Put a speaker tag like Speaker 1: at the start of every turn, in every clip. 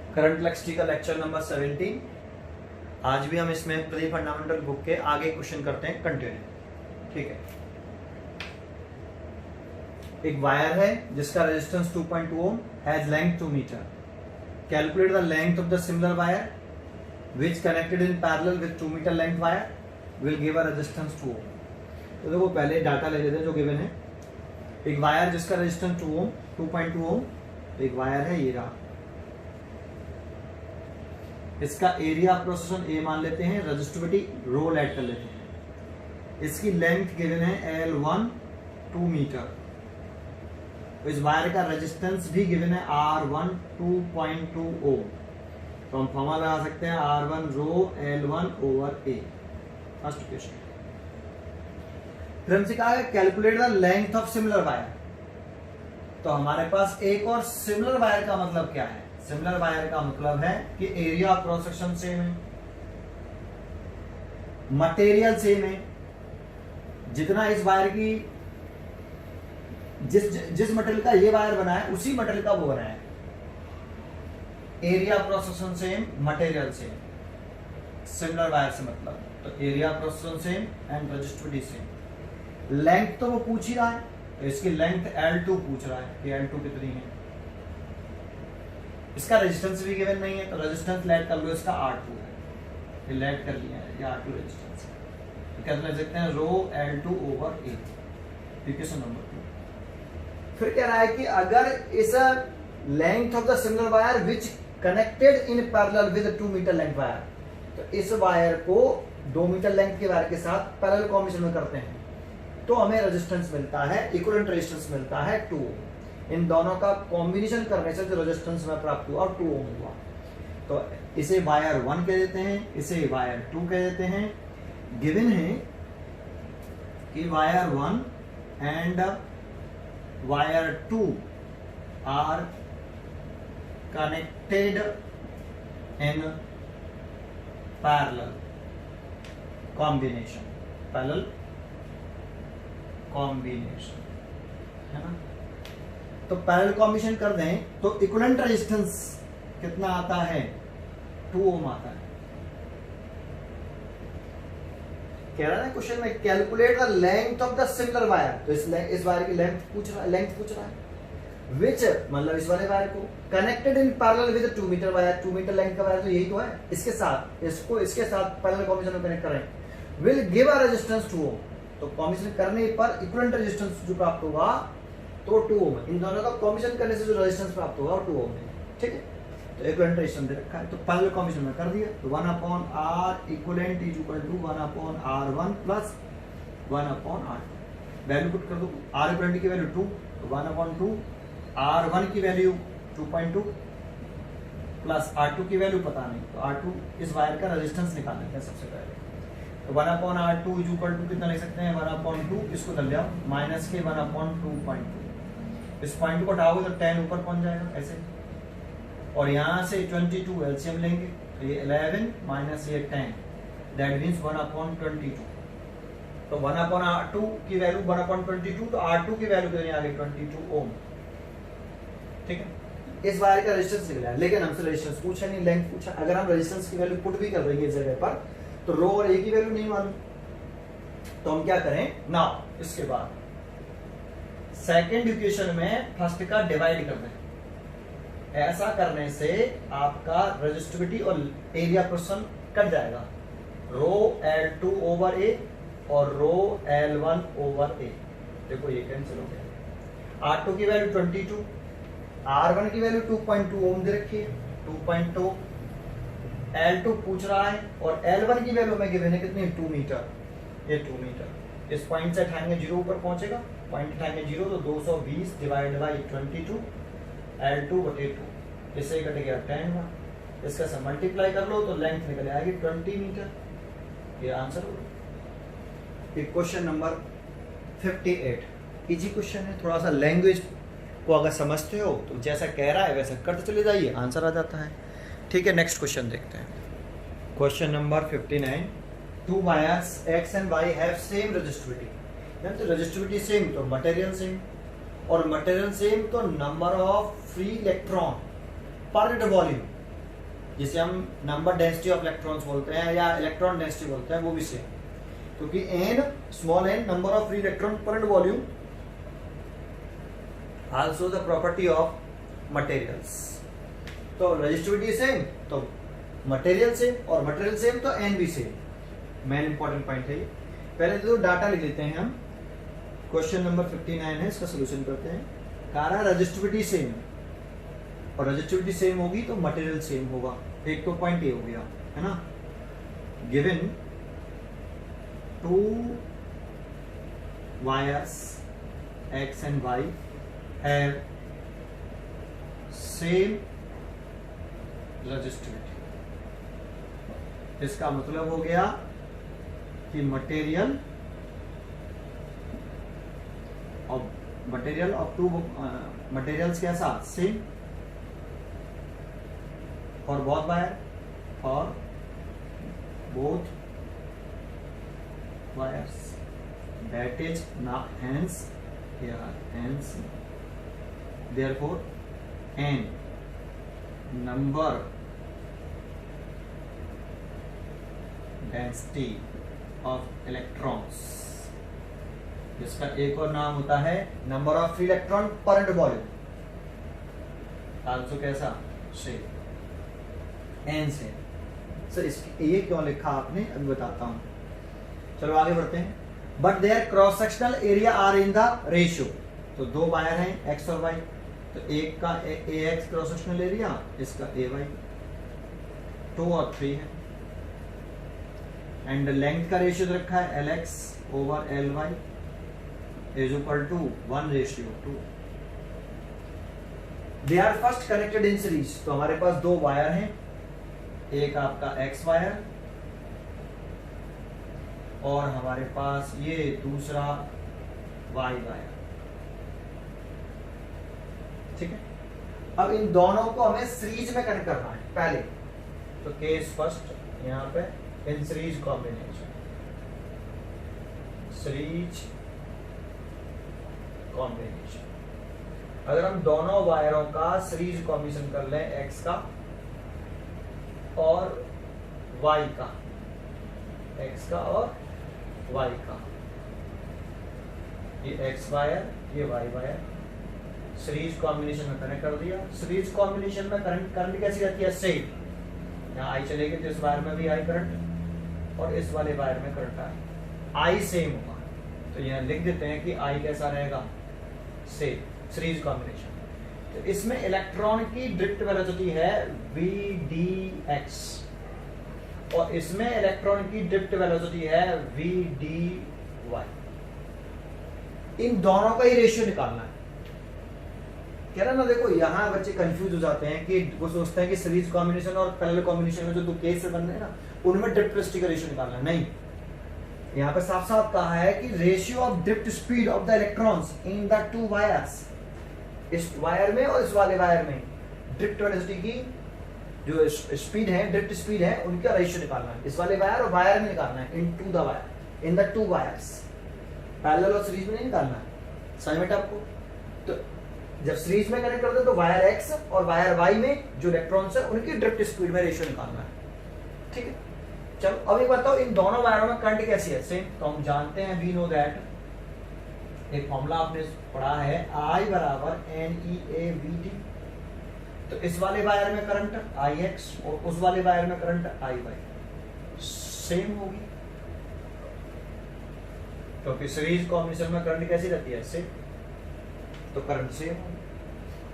Speaker 1: Current electricity का lecture number 17। आज भी हम इसमें प्री फंडामेंटल बुक के आगे क्वेश्चन करते हैं कंटिन्यू। ठीक है, एक वायर है जिसका resistance 2.2 ohm has length 2 metre. Calculate the length of the similar wire which connected in parallel with 2 meter length wire will give a resistance 2 ohm। तो देखो पहले डाटा ले लेते हैं जो गिवन है। एक वायर जिसका रेजिस्टेंस 2 ओम 2.2 ओम, एक वायर है ये रहा। इसका एरिया प्रोसेसन ए मान लेते हैं, रेजिस्टिविटी रो ऐड कर लेते हैं। इसकी लेंथ गिवन है L1 2 मीटर। तो इस वायर का रेजिस्टेंस भी गिवन है R1 2.2 ओम। तो हम फॉर्मूला लगा सकते हैं R1 rho L1 over A। First question. फिर हमसे कहा है calculate the length of similar wire. तो हमारे पास एक और सिमिलर वायर का मतलब क्या है? सिमिलर वायर का मतलब है कि area of cross section same है, मटेरियल सेम है। जितना इस वायर की जिस मटेरियल का ये वायर बना है उसी मटेरियल का वो बना है। Area cross section same, material same. Similar wire से मतलब तो area cross section same and resistivity same. Length तो वो पूछ ही रहा है, तो इसकी लेंथ L2 पूछ रहा है कि L2 कितनी है। इसका रेजिस्टेंस भी गिवन नहीं है, तो रेजिस्टेंस लेट कर लो, इसका R2 है, ये लेट कर लिया है, ये R2 रेजिस्टेंस है। तो कैसे लिख सकते हैं? Rho L2 over A। Equation number 2। फिर कह रहा है कि अगर इस length of the similar wire which connected in parallel with 2 metre length wire, तो इस वायर को 2 मीटर लेंथ के वायर के साथ पैरेलल कॉम्बिनेशन में करते हैं तो हमें रेजिस्टेंस मिलता है, इक्विवेलेंट रेजिस्टेंस मिलता है 2 ओम। इन दोनों का कॉम्बिनेशन करने से जो रेजिस्टेंस में प्राप्त हुआ 2 ओम हुआ। तो इसे वायर 1 कह देते हैं, इसे वायर 2 कह देते हैं। गिवन है कि wire 1 and wire 2 are connected in parallel combination, parallel combination है ना। तो पैरेलल कॉम्बिनेशन कर दें तो इक्विवेलेंट रेजिस्टेंस कितना आता है? 2 ओम आता है। कह रहा है क्वेश्चन में calculate the length of the similar wire. तो इस वायर की लेंथ पूछ रहा है विच मतलब इस वाले वायर को connected in parallel with 2 metre wire. 2 metre length का वायर तो यही तो है। इसके साथ इसके साथ पैरेलल कॉम्बिनेशन में कनेक्ट करें will give a resistance 2 ohm. तो कॉम्बिनेशन करने पर इक्विवेलेंट रेजिस्टेंस जो प्राप्त होगा तो 2 ओम है। इन दोनों का कॉम्बिनेशन करने से जो रेजिस्टेंस प्राप्त होगा वो 2 ओम है। ठीक है, तो इक्विवेलेंट रेजिस्टेंस दे रखा है, तो पैरेलल कॉम्बिनेशन में कर दिया। तो 1/R equivalent is equal to 1/R1 plus 1/R2। Value put कर दो। R इक्विवेलेंट की वैल्यू 2, तो 1/2। R1 की वैल्यू 2.2 प्लस R2 की वैल्यू पता नहीं, तो R2 इस वायर का रेजिस्टेंस निकाल लेते हैं सबसे पहले। तो 1/R2 इज इक्वल टू कितना लिख सकते हैं? 1/2, इसको कर लिया माइनस के 1/2.2। इस पॉइंट को हटाओगे तो 10 ऊपर पहुंच जाएगा ऐसे, और यहाँ से 22 एलसीएम लेंगे तो ये 11 माइनस ये 10, दैट मीन्स 1/22। तो 1/R2 की वैल्यू 1/22, तो R2 की वैल्यू कितनी आ गई? 22 ओम। ठीक है, इस वायर का रेजिस्टेंस निकला है, लेकिन हमसे रेजिस्टेंस पूछा नहीं, लेंथ पूछा। अगर हम रेजिस्टेंस की वैल्यू पुट भी कर देंगे इस जगह पर तो रो और ए की वैल्यू नहीं मालूम, तो हम क्या करें ना, इसके बाद सेकंड इक्वेशन में फर्स्ट का डिवाइड कर दें। ऐसा करने से आपका रेजिस्टिविटी और एरिया प्रोपोर्शन कट जाएगा। रो L2 ओवर ए और रो L1 ओवर ए। देखो ये कैंसिल हो गया। R2 की वैल्यू 22, R1 की वैल्यू 2.2 ओम दे रखी है, 2.2। L2 पूछ रहा है और L1 की वैल्यू में गिवन है कितनी? 2 मीटर। ये 2 मीटर इस पॉइंट से उठाएंगे 0 ऊपर पहुंचेगा, पॉइंट उठाएंगे 0 तो 220 डिवाइड बाई 22 L2/2। इससे कट गया 10 हुआ, इसका से मल्टीप्लाई कर लो तो लेंथ निकल आएगी 20 मीटर। ये आंसर होगा। क्वेश्चन नंबर 58 इजी क्वेश्चन है। थोड़ा सा लैंग्वेज को अगर समझते हो तो जैसा कह रहा है वैसा करते चले जाइए, आंसर आ जाता है। ठीक है, नेक्स्ट क्वेश्चन देखते हैं। Question number 59। 2 wires X and Y have same resistivity. तो रेजिस्टिविटी सेम तो मटेरियल सेम, और मटेरियल सेम तो number of free electron per unit volume जिसे हम नंबर डेंसिटी ऑफ इलेक्ट्रॉन्स बोलते हैं या इलेक्ट्रॉन डेंसिटी बोलते हैं, वो भी सेम, क्योंकि n small n number of free electron per volume also the property of materials. तो रेजिस्टिविटी सेम तो मटेरियल सेम, और मटेरियल सेम तो एन भी सेम। मेन इंपॉर्टेंट पॉइंट है ये। पहले तो डाटा लिख लेते हैं हम। क्वेश्चन नंबर 59 है, इसका सोल्यूशन करते हैं। कह रहा है रेजिस्टिविटी सेम, और रेजिस्टिविटी सेम होगी तो मटेरियल सेम होगा। एक तो पॉइंट ये हो गया है ना। Given 2 wires x and why have same resistivity, इसका मतलब हो गया कि मटेरियल ऑफ टू मटेरियल्स कैसा same for both wire, for both wires, that is ना hence therefore n number density of electrons, जिसका एक और नाम होता है number of free electron per volume, also कैसा सेम एन से। सर इसकी ये क्यों लिखा आपने, अभी बताता हूं। चलो आगे बढ़ते हैं। But their cross sectional area are in the ratio, तो दो वायर हैं एक्स और वाई, तो एक का ए एक्स क्रॉस सेक्शनल एरिया, इसका ए वाई, 2 और 3 है। एंड लेंथ का रेशियो रखा है L X over L Y is equal to 1:2। They are first connected in series, तो हमारे पास दो वायर हैं, एक आपका एक्स वायर और हमारे पास ये दूसरा वाई वायर, ठीक है। अब इन दोनों को हमें सीरीज में कनेक्ट करना है पहले, तो केस फर्स्ट यहां पे इन सीरीज कॉम्बिनेशन, सीरीज कॉम्बिनेशन। अगर हम दोनों वायरों का सीरीज कॉम्बिनेशन कर लें, एक्स का और वाई का, एक्स का और वाई का, ये एक्स वायर ये वाई वायर, सीरीज कॉम्बिनेशन में कनेक्ट कर दिया। सीरीज कॉम्बिनेशन में करंट कैसी रहती है, सेम। यहाँ आई चलेगी तो इस वायर में भी आई करंट और इस वाले वायर में करंट आई सेम होगा, तो यहाँ लिख देते हैं कि आई कैसा रहेगा, सेम, सीरीज कॉम्बिनेशन। तो इसमें इलेक्ट्रॉन की ड्रिफ्ट वेलोसिटी है vdx और इसमें इलेक्ट्रॉन की ड्रिफ्ट वेलोसिटी है vdy। इन दोनों का ही रेशियो निकालना है। कह रहा ना, देखो यहाँ बच्चे कंफ्यूज हो जाते हैं कि वो सोचते हैं कि सीरीज कॉम्बिनेशन और पैरेलल कॉम्बिनेशन में जो दो केस बन रहे हैं ना, उनमें ड्रिफ्ट वेलोसिटी का रेशियो निकालना है। नहीं, यहाँ पे साफ साफ कहा है कि ratio of drift speed of the electrons in the two wires, इस वायर में और इस वाले वायर में ड्रिफ्ट वेलोसिटी की जो स्पीड है, ड्रिफ्ट स्पीड है, उनका रेशियो निकालना है। इस वाले वायर और वायर में निकालना है, in two the wire, in the two wires, parallel और सीरीज में नहीं निकालना है। समझ में आपको? तो जब सीरीज में कनेक्ट करते हैं तो वायर एक्स और वायर वाई में जो इलेक्ट्रॉन्स है उनकी ड्रिफ्ट स्पीड में रेशियो निकालना है, ठीक है। चलो अब एक बताओ, इन दोनों वायरों में करंट कैसी है, सेम। तो हम जानते हैं, वी नो दैट, एक फॉर्मूला आपने पढ़ा है, I बराबर NEAVD। तो इस वाले वायर में करंट IX और उस वाले वायर में करंट IY सेम होगी, क्योंकि सीरीज कॉम्बिनेशन में करंट कैसी रहती है, सेम, तो करंट सेम होगी।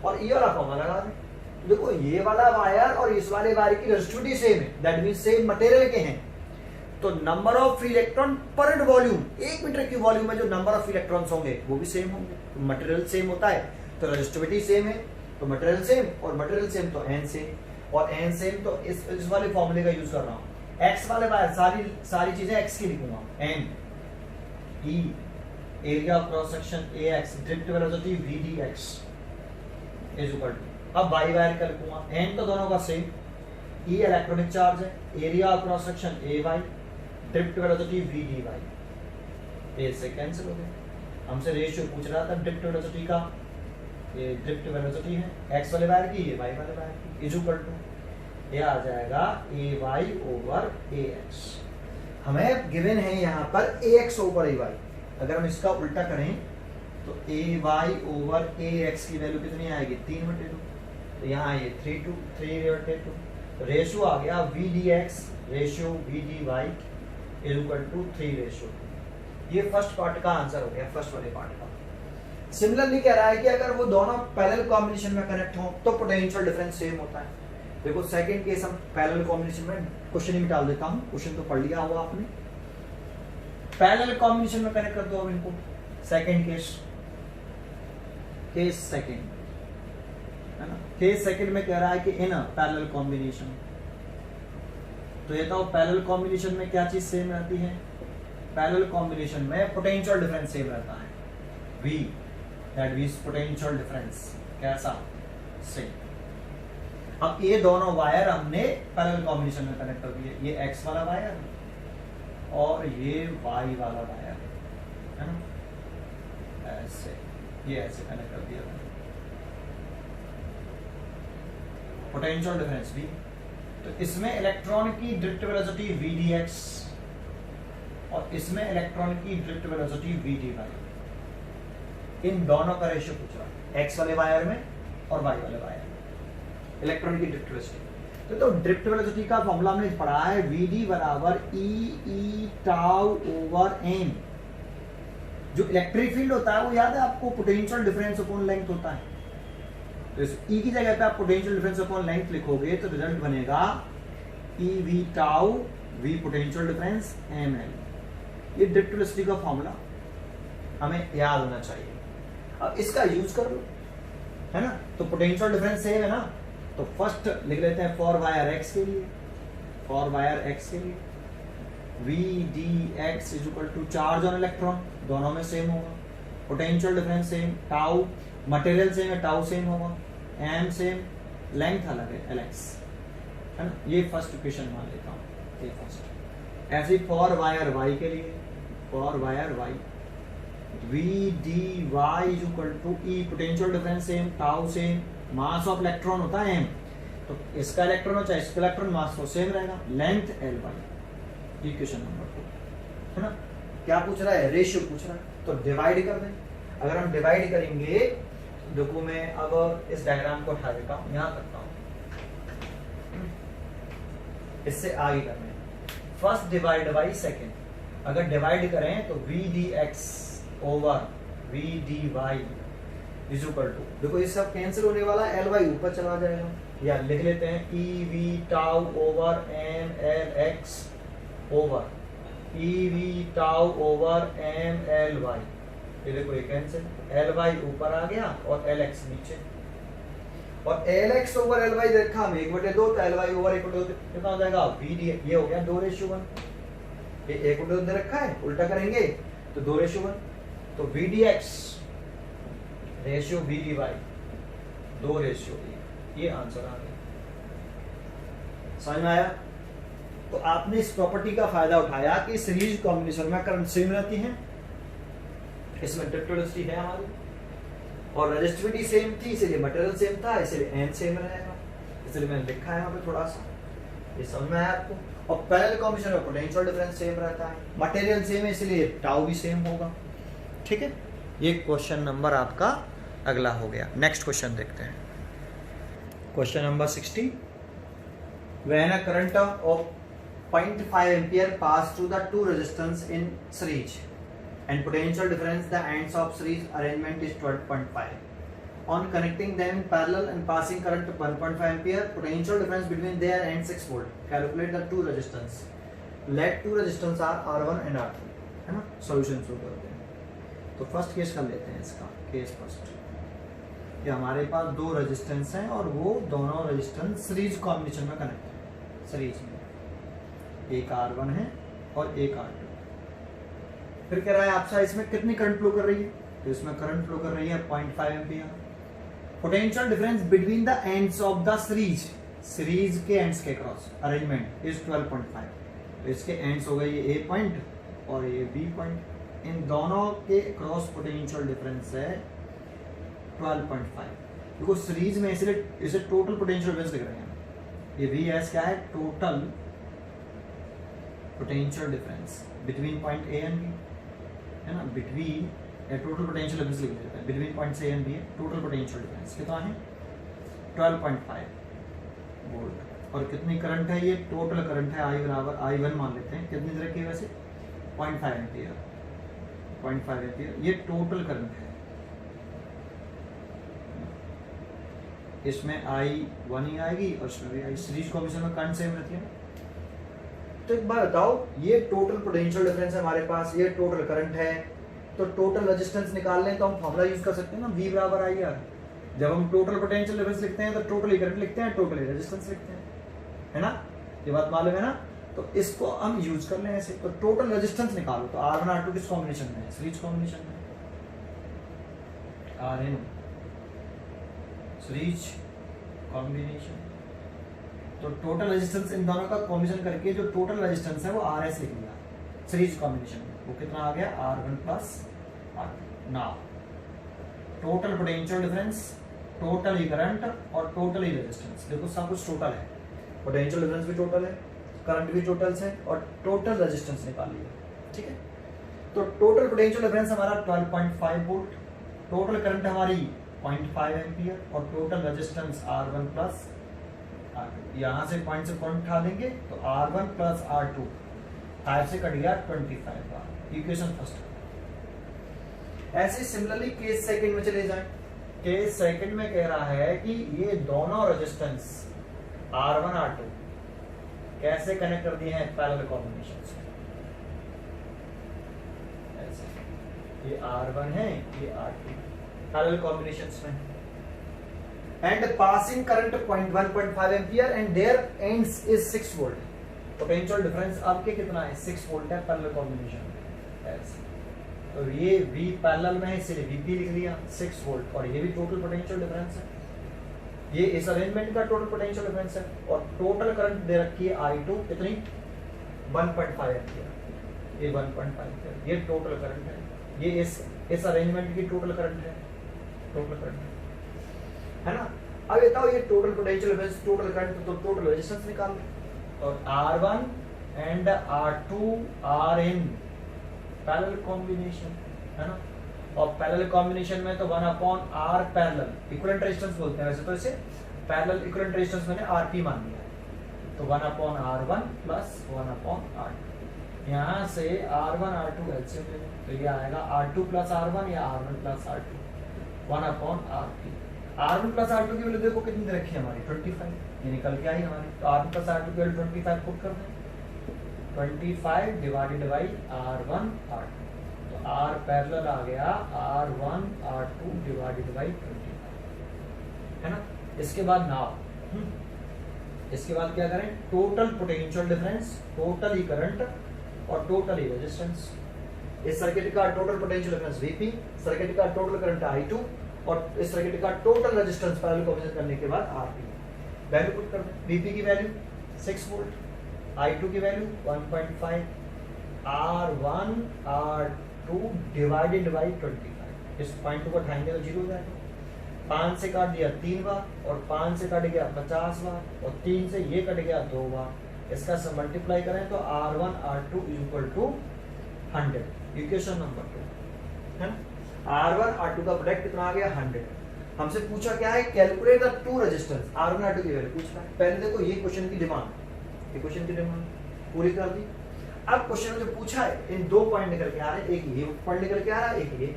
Speaker 1: और ये वाला फॉर्मूला लगा दें, देखो ये वाला वायर और इस वाले वायर की रेजिस्टिविटी सेम है, दैट मींस सेम मटेरियल के हैं, तो number of free electron per volume, 1 metre की वॉल्यूम में जो नंबर ऑफ इलेक्ट्रॉन्स होंगे वो भी सेम होंगे। तो मटेरियल सेम होता है तो रेजिस्टिविटी सेम है, तो मटेरियल सेम और मटेरियल सेम तो एन सेम और एन सेम। तो इस वाले फॉर्मूले का यूज कर रहा हूं। एक्स वाले वायर सारी चीजें एक्स की लिखूंगा, N E area of cross section A X, drift velocity V D X is equal to, अब वाई वायर का लिखूंगा, एन तो दोनों का सेम, ई इलेक्ट्रॉनिक चार्ज है, area of cross section A Y, drift velocity V D Y, A से cancel हो गया। हमसे रेशियो पूछ रहा था ड्रिफ्ट वेलोसिटी का, ये ड्रिफ्ट वेलोसिटी है एक्स वाले वायर की, ये वाई वाले वायर की, इज इक्वल टू ये आ जाएगा ए वाई ओवर ए एक्स। हमें गिवन है यहाँ पर ए एक्स ओवर ए वाई, अगर हम इसका उल्टा करें तो ए वाई ओवर ए एक्स की वैल्यू कितनी आएगी 3/2, तो यहाँ ये 3/2 रेशो आ गया V D X ratio V D Y is equal to 3 ratio. ये फर्स्ट पार्ट का आंसर हो गया, फर्स्ट वाले पार्ट का। सिमिलरली कह रहा है कि अगर वो दोनों पैरेलल कॉम्बिनेशन में कनेक्ट हो तो पोटेंशियल डिफरेंस सेम होता है। देखो सेकंड केस हम पैरेलल कॉम्बिनेशन में क्वेश्चन ही मिटा देता हूं, क्वेश्चन तो पढ़ लिया होगा आपने। पैरेलल कॉम्बिनेशन में कनेक्ट कर दो अब इनको। सेकंड केस सेकंड है ना, केस सेकंड में कह रहा है कि इन अ पैरेलल कॉम्बिनेशन, तो ये तो पैरेलल कॉम्बिनेशन में क्या चीज सेम रहती है, पैरेलल कॉम्बिनेशन में पोटेंशियल डिफरेंस सेम रहता है, V that means potential difference कैसा सेम। अब ये दोनों वायर हमने पैरेलल कॉम्बिनेशन में कनेक्ट कर दिए, ये X वाला वायर और ये Y वाला वायर है ना, ऐसे ये ऐसे कनेक्ट कर दिया पोटेंशियल डिफरेंस V। तो इसमें इलेक्ट्रॉन की ड्रिफ्ट वेलोसिटी v dx और इसमें इलेक्ट्रॉन की ड्रिफ्ट वेलोसिटी v dy, इन दोनों का रेशियो पूछ रहा है, x वाले वायर में और y वाले वायर में इलेक्ट्रॉन की ड्रिफ्ट वेलोसिटी। तो ड्रिफ्ट वेलोसिटी का फॉर्मूला हमने पढ़ा है vd बराबर e टाउ ओवर m। जो इलेक्ट्रिक फील्ड होता है वो याद है आपको, पोटेंशियल डिफरेंस अपॉन लेंथ होता है। तो इस E की जगह पे आप पोटेंशियल डिफरेंस अपॉन लेंथ लिखोगे तो रिजल्ट बनेगा E V tau V potential difference m l। ये ड्रिफ्ट वेलोसिटी का फॉर्मूला हमें याद होना चाहिए। अब इसका यूज कर लो, है ना। तो पोटेंशियल डिफरेंस सेम है ना, तो फर्स्ट लिख लेते हैं फॉर वायर x के लिए, फॉर वायर x के लिए V dx is equal to charge on electron, दोनों में सेम होगा, potential difference same, tau material same है, टाउ सेम होगा, m सेम, लेंथ अलग है lx, है ना। ये फर्स्ट इक्वेशन मान लेता हूँ, ये फर्स्ट। ऐसे फॉर वायर y के लिए, for wire y v dy is equal to e potential difference same, tau same, mass of electron होता है m, तो इसका इलेक्ट्रॉन हो चाहे इसका इलेक्ट्रॉन, मास तो सेम रहेगा, लेंथ ly। इक्वेशन नंबर 2 है ना। क्या पूछ रहा है, रेशियो पूछ रहा है, तो डिवाइड कर दें। अगर हम डिवाइड करेंगे, देखो मैं अब इस डायग्राम को हटा देता हूं, यहां करता हूं, इससे आगे करना है। फर्स्ट डिवाइड बाई सेकेंड, अगर डिवाइड करें तो v dx over v dy is equal to, देखो ये सब कैंसिल होने वाला, ly ऊपर चला जाएगा, या लिख लेते हैं e v tau over m l x over e v tau over m l y। ये देखो ये कैंसिल, ly ऊपर आ गया और lx नीचे, और lx ओवर ly देखा हम 1/2, तो ly ओवर 1/2 कितना हो जाएगा v d, ये हो गया 2:1। ये 1/2 दे रखा है, उल्टा करेंगे तो 2:1, तो v dx ratio v dy 2:1, ये आंसर आ गया। समझ में आया। तो आपने इस प्रॉपर्टी का फायदा उठाया कि सीरीज कॉम्बिनेशन में करंट सेम रहती है, इसमें ड्रिफ्ट वेलोसिटी है हमारी, और रेजिस्टिविटी सेम थी, इसलिए मटेरियल सेम था, इसलिए n सेम रहेगा, इसलिए मैंने लिखा है यहाँ पे थोड़ा सा, ये समझ में आया आपको। और पैरेलल कॉम्बिनेशन में पोटेंशियल डिफरेंस सेम रहता है, मटेरियल सेम है, इसलिए टाउ भी सेम होगा। ठीक है, ये क्वेश्चन नंबर आपका अगला हो गया। नेक्स्ट क्वेश्चन देखते हैं, question number 60। When a current of 0.5 ampere pass through the two resistance in series and potential difference the ends of series arrangement is 12.5. On connecting them in parallel and passing current of 1.5 ampere, potential difference between their ends 6 volt. Calculate the two resistance. Let two resistance are R1 and R2, है ना। Solution शुरू करते हैं। तो first case कर लेते हैं इसका, केस फर्स्ट। ये हमारे पास दो रेजिस्टेंस हैं और वो दोनों रेजिस्टेंस सीरीज कॉम्बिनेशन में कनेक्ट है, सीरीज में एक R1 है और एक R2। फिर कह रहा है आपसे इसमें कितनी करंट फ्लो कर रही है, तो इसमें करंट फ्लो कर रही है 0.5 ampere. Potential difference between the ends of the series, series के एंड्स के क्रॉस अरेंजमेंट इज 12.5। तो इसके एंड्स हो गए ये A पॉइंट और ये B पॉइंट, इन दोनों के क्रॉस पोटेंशियल डिफरेंस है 12.5। देखो सीरीज में इसलिए इसे टोटल पोटेंशियल डिफरेंस लिख रहे हैं, ये वी एस क्या है, total potential difference between point A and B, है ना, बिटवीन टोटल पोटेंशियल डिफरेंस लिख लेते हैं, between point A and B है टोटल पोटेंशियल डिफरेंस कितना है 12.5 वोल्ट। और कितनी करंट है, ये टोटल करंट है I बराबर I1 मान लेते हैं, कितनी तरह की है वैसे 0.5 एम्पियर, 0.5 एम्पियर ये टोटल करंट है। इसमें I1 ही आएगी और इसमें भी आई, सीरीज कॉम्बिनेशन में करंट सेम रहती है ना। तो एक बात बताओ, ये टोटल पोटेंशियल डिफरेंस है हमारे पास, ये टोटल करंट है, तो टोटल रेजिस्टेंस निकाल लें तो हम फॉर्मूला यूज कर सकते हैं ना, V बराबर I R। जब हम टोटल पोटेंशियल डिफरेंस लिखते हैं तो टोटल करंट लिखते हैं, टोटल रेजिस्टेंस लिखते हैं, है ना, ये बात मालूम है ना। तो इसको हम यूज कर लें ऐसे, तो टोटल रेजिस्टेंस निकालो तो R1 R2 किस कॉम्बिनेशन में है, सीरीज कॉम्बिनेशन में, RN सीरीज कॉम्बिनेशन। तो टोटल रेजिस्टेंस इन दोनों का कॉम्बिनेशन करके जो टोटल रेजिस्टेंस है वो RS लिख लिया सीरीज कॉम्बिनेशन में, वो कितना आ गया R1 plus R2। Now total potential difference, total ही करंट और टोटल ही रेजिस्टेंस, देखो सब कुछ टोटल है, पोटेंशियल डिफरेंस भी टोटल है, करंट भी टोटल है और टोटल रेजिस्टेंस निकाल लिया, ठीक है। तो टोटल पोटेंशियल डिफरेंस हमारा 12.5 वोल्ट, टोटल करंट हमारी 0.5 एम्पियर और total resistance R1 plus R2। यहाँ से पॉइंट से पॉइंट उठा देंगे तो R1 प्लस R2 5 से कट गया 25 बार, इक्वेशन फर्स्ट। ऐसे सिमिलरली केस सेकंड में चले जाएं। केस सेकंड में कह रहा है कि ये दोनों रेजिस्टेंस R1 R2 कैसे कनेक्ट कर दिए हैं पैरेलल कॉम्बिनेशन से, ऐसे ये R1 है ये R2 पैरेलल कॉम्बिनेशंस में, and passing current 1.5 ampere and their ends is 6 volt. Potential difference आपके कितना है 6 वोल्ट है पैरेलल कॉम्बिनेशन में, ऐसे। तो ये V पैरेलल में है इसलिए VP लिख लिया 6 वोल्ट, और ये भी टोटल पोटेंशियल डिफरेंस है, ये इस अरेंजमेंट का टोटल पोटेंशियल डिफरेंस है। और टोटल करंट दे रखी है I2 कितनी 1.5 एम्पियर, ये 1.5 एम्पियर ये टोटल करंट है, ये इस अरेंजमेंट की टोटल करंट है, टोटल करंट है ना। अब बताओ ये total potential difference, total current, तो टोटल रेजिस्टेंस निकाल लो। और R1 and R2 are in parallel combination, है ना। और पैरेलल कॉम्बिनेशन में तो 1/R पैरेलल इक्विवेलेंट रेजिस्टेंस बोलते हैं वैसे, तो इसे पैरेलल इक्विवेलेंट रेजिस्टेंस मैंने RP मान लिया है, तो 1/R1 प्लस 1/R2। यहाँ से R1 R2 एलसीएम ले लो तो ये आएगा R2 प्लस R1 या R1 plus R2 1/RP। R1 plus R2 की वैल्यू देखो कितनी रखी है हमारी 25, ये निकल के आई हमारी, तो R1 प्लस R2 की वैल्यू 25 पुट कर दें, 25 डिवाइडेड बाई R1 R2, तो R पैरेलल आ गया R1 R2 डिवाइडेड बाई 25, है ना। इसके बाद नाउ इसके बाद क्या करें, टोटल पोटेंशियल डिफरेंस, टोटल ही करंट और टोटल ही रेजिस्टेंस। इस सर्किट का total potential difference VP, circuit का टोटल करंट I2 और इस सर्किट का टोटल रेजिस्टेंस पैरेलल कॉम्बिनेशन करने के बाद RP। वैल्यू पुट कर दें, VP की वैल्यू 6 वोल्ट, I2 की value 1.5, R1 R2 divided by 25। इस पॉइंट को उठाएंगे तो 0 हो जाएगा, 5 से काट दिया 3 बार और 5 से कट गया 50 बार और 3 से ये कट गया 2 बार। इसका सब मल्टीप्लाई करें तो R1 R2 equal to 100, equation number 2, है ना। R1 R2 का प्रोडक्ट कितना आ गया 100। हमसे पूछा क्या है, calculate the two resistance, R1 R2 की वैल्यू पूछ रहा है। पहले देखो ये क्वेश्चन की डिमांड, ये क्वेश्चन की डिमांड पूरी कर दी। अब क्वेश्चन में जो पूछा है इन 2 पॉइंट निकल के आ रहे हैं, एक ये पॉइंट निकल के आ रहा है, एक ये,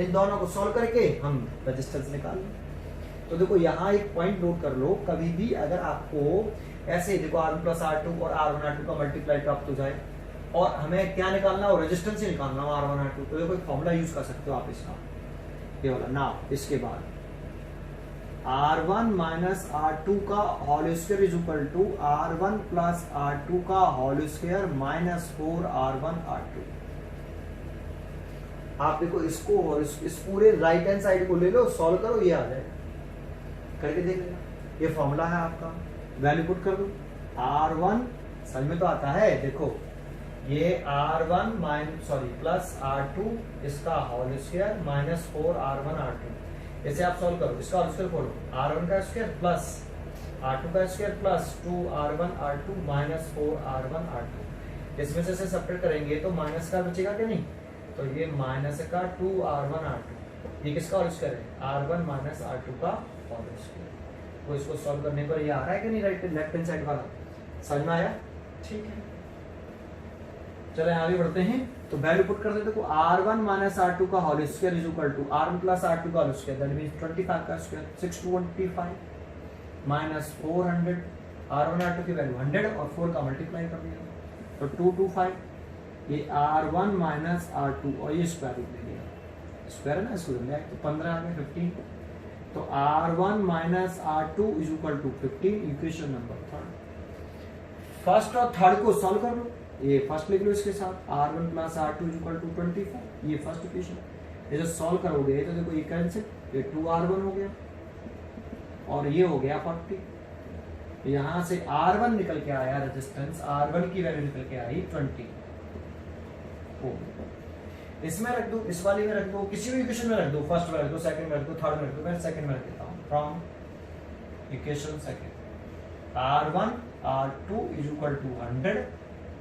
Speaker 1: इन दोनों को सॉल्व करके हम रेजिस्टेंस निकाल लें। तो देखो यहाँ एक पॉइंट नोट कर लो, कभी भी अगर आपको ऐसे देखो R1 प्लस R2 और R1 R2 का मल्टीप्लाई प्राप्त हो जाए और हमें क्या निकालना हो, रेजिस्टेंस ही निकालना हो R1 R2, तो देखो एक फॉर्मूला यूज कर सकते हो आप इसका, ये वाला ना। इसके बाद R1 माइनस R2 का whole square is equal to R1 plus R2 का whole square minus 4 R1 R2। आप देखो इसको और इस पूरे राइट हैंड साइड को ले लो, सॉल्व करो, ये आ जाएगा, करके देख लेना। ये फॉर्मूला है आपका, वैल्यू पुट कर दो। R1 समझ में तो आता है, देखो ये R1 प्लस R2 इसका whole square minus 4 R1 R2, इसे आप सॉल्व करो, इसका होल स्क्वायर खोलो, R1 का स्क्वायर प्लस R2 का square plus 2R1 R2 minus 4R1 R2। इसमें से सेपरेट करेंगे तो माइनस का बचेगा कि नहीं, तो ये माइनस का 2R1 R2, ये किसका होल स्क्वायर है, R1 माइनस R2 का होल स्क्वायर। तो इसको सॉल्व करने पर ये आ रहा है कि नहीं, राइट लेफ्ट हैंड साइड वाला, समझ में आया, ठीक है। चले आगे बढ़ते हैं, तो वैल्यू पुट कर देते, देखो R1 माइनस R2 का whole square is equal to R1 plus R2 का होल स्क्वायर, दैट मींस 25 का स्क्वायर, 625 माइनस 400, R1 R2 की वैल्यू 100 और 4 का मल्टीप्लाई कर दिया, तो 225, ये R1 माइनस R2 और ये स्क्वायर रूट ले लिया, स्क्वायर है ना, इसको ले तो 15 आ गया 15, तो R1 minus R2 is equal to 15, equation number third. First और थर्ड को सॉल्व कर लो, ये फर्स्ट लिख लो इसके साथ, R1 plus R2 is equal to 24, ये फर्स्ट इक्वेशन। ये जो सॉल्व करोगे तो देखो ये कैंसिल, ये 2R1 हो गया और ये हो गया 40, यहां से R1 निकल के आया रेजिस्टेंस, R1 की वैल्यू निकल के आई 20, इसमें रख दो, इस वाली में रख दो, किसी भी इक्वेशन में रख दो, फर्स्ट में रख दो, सेकंड में रख दो, थर्ड में रख दो, मैं सेकंड में रख देता हूं, from equation second R1 R2 is equal to 100,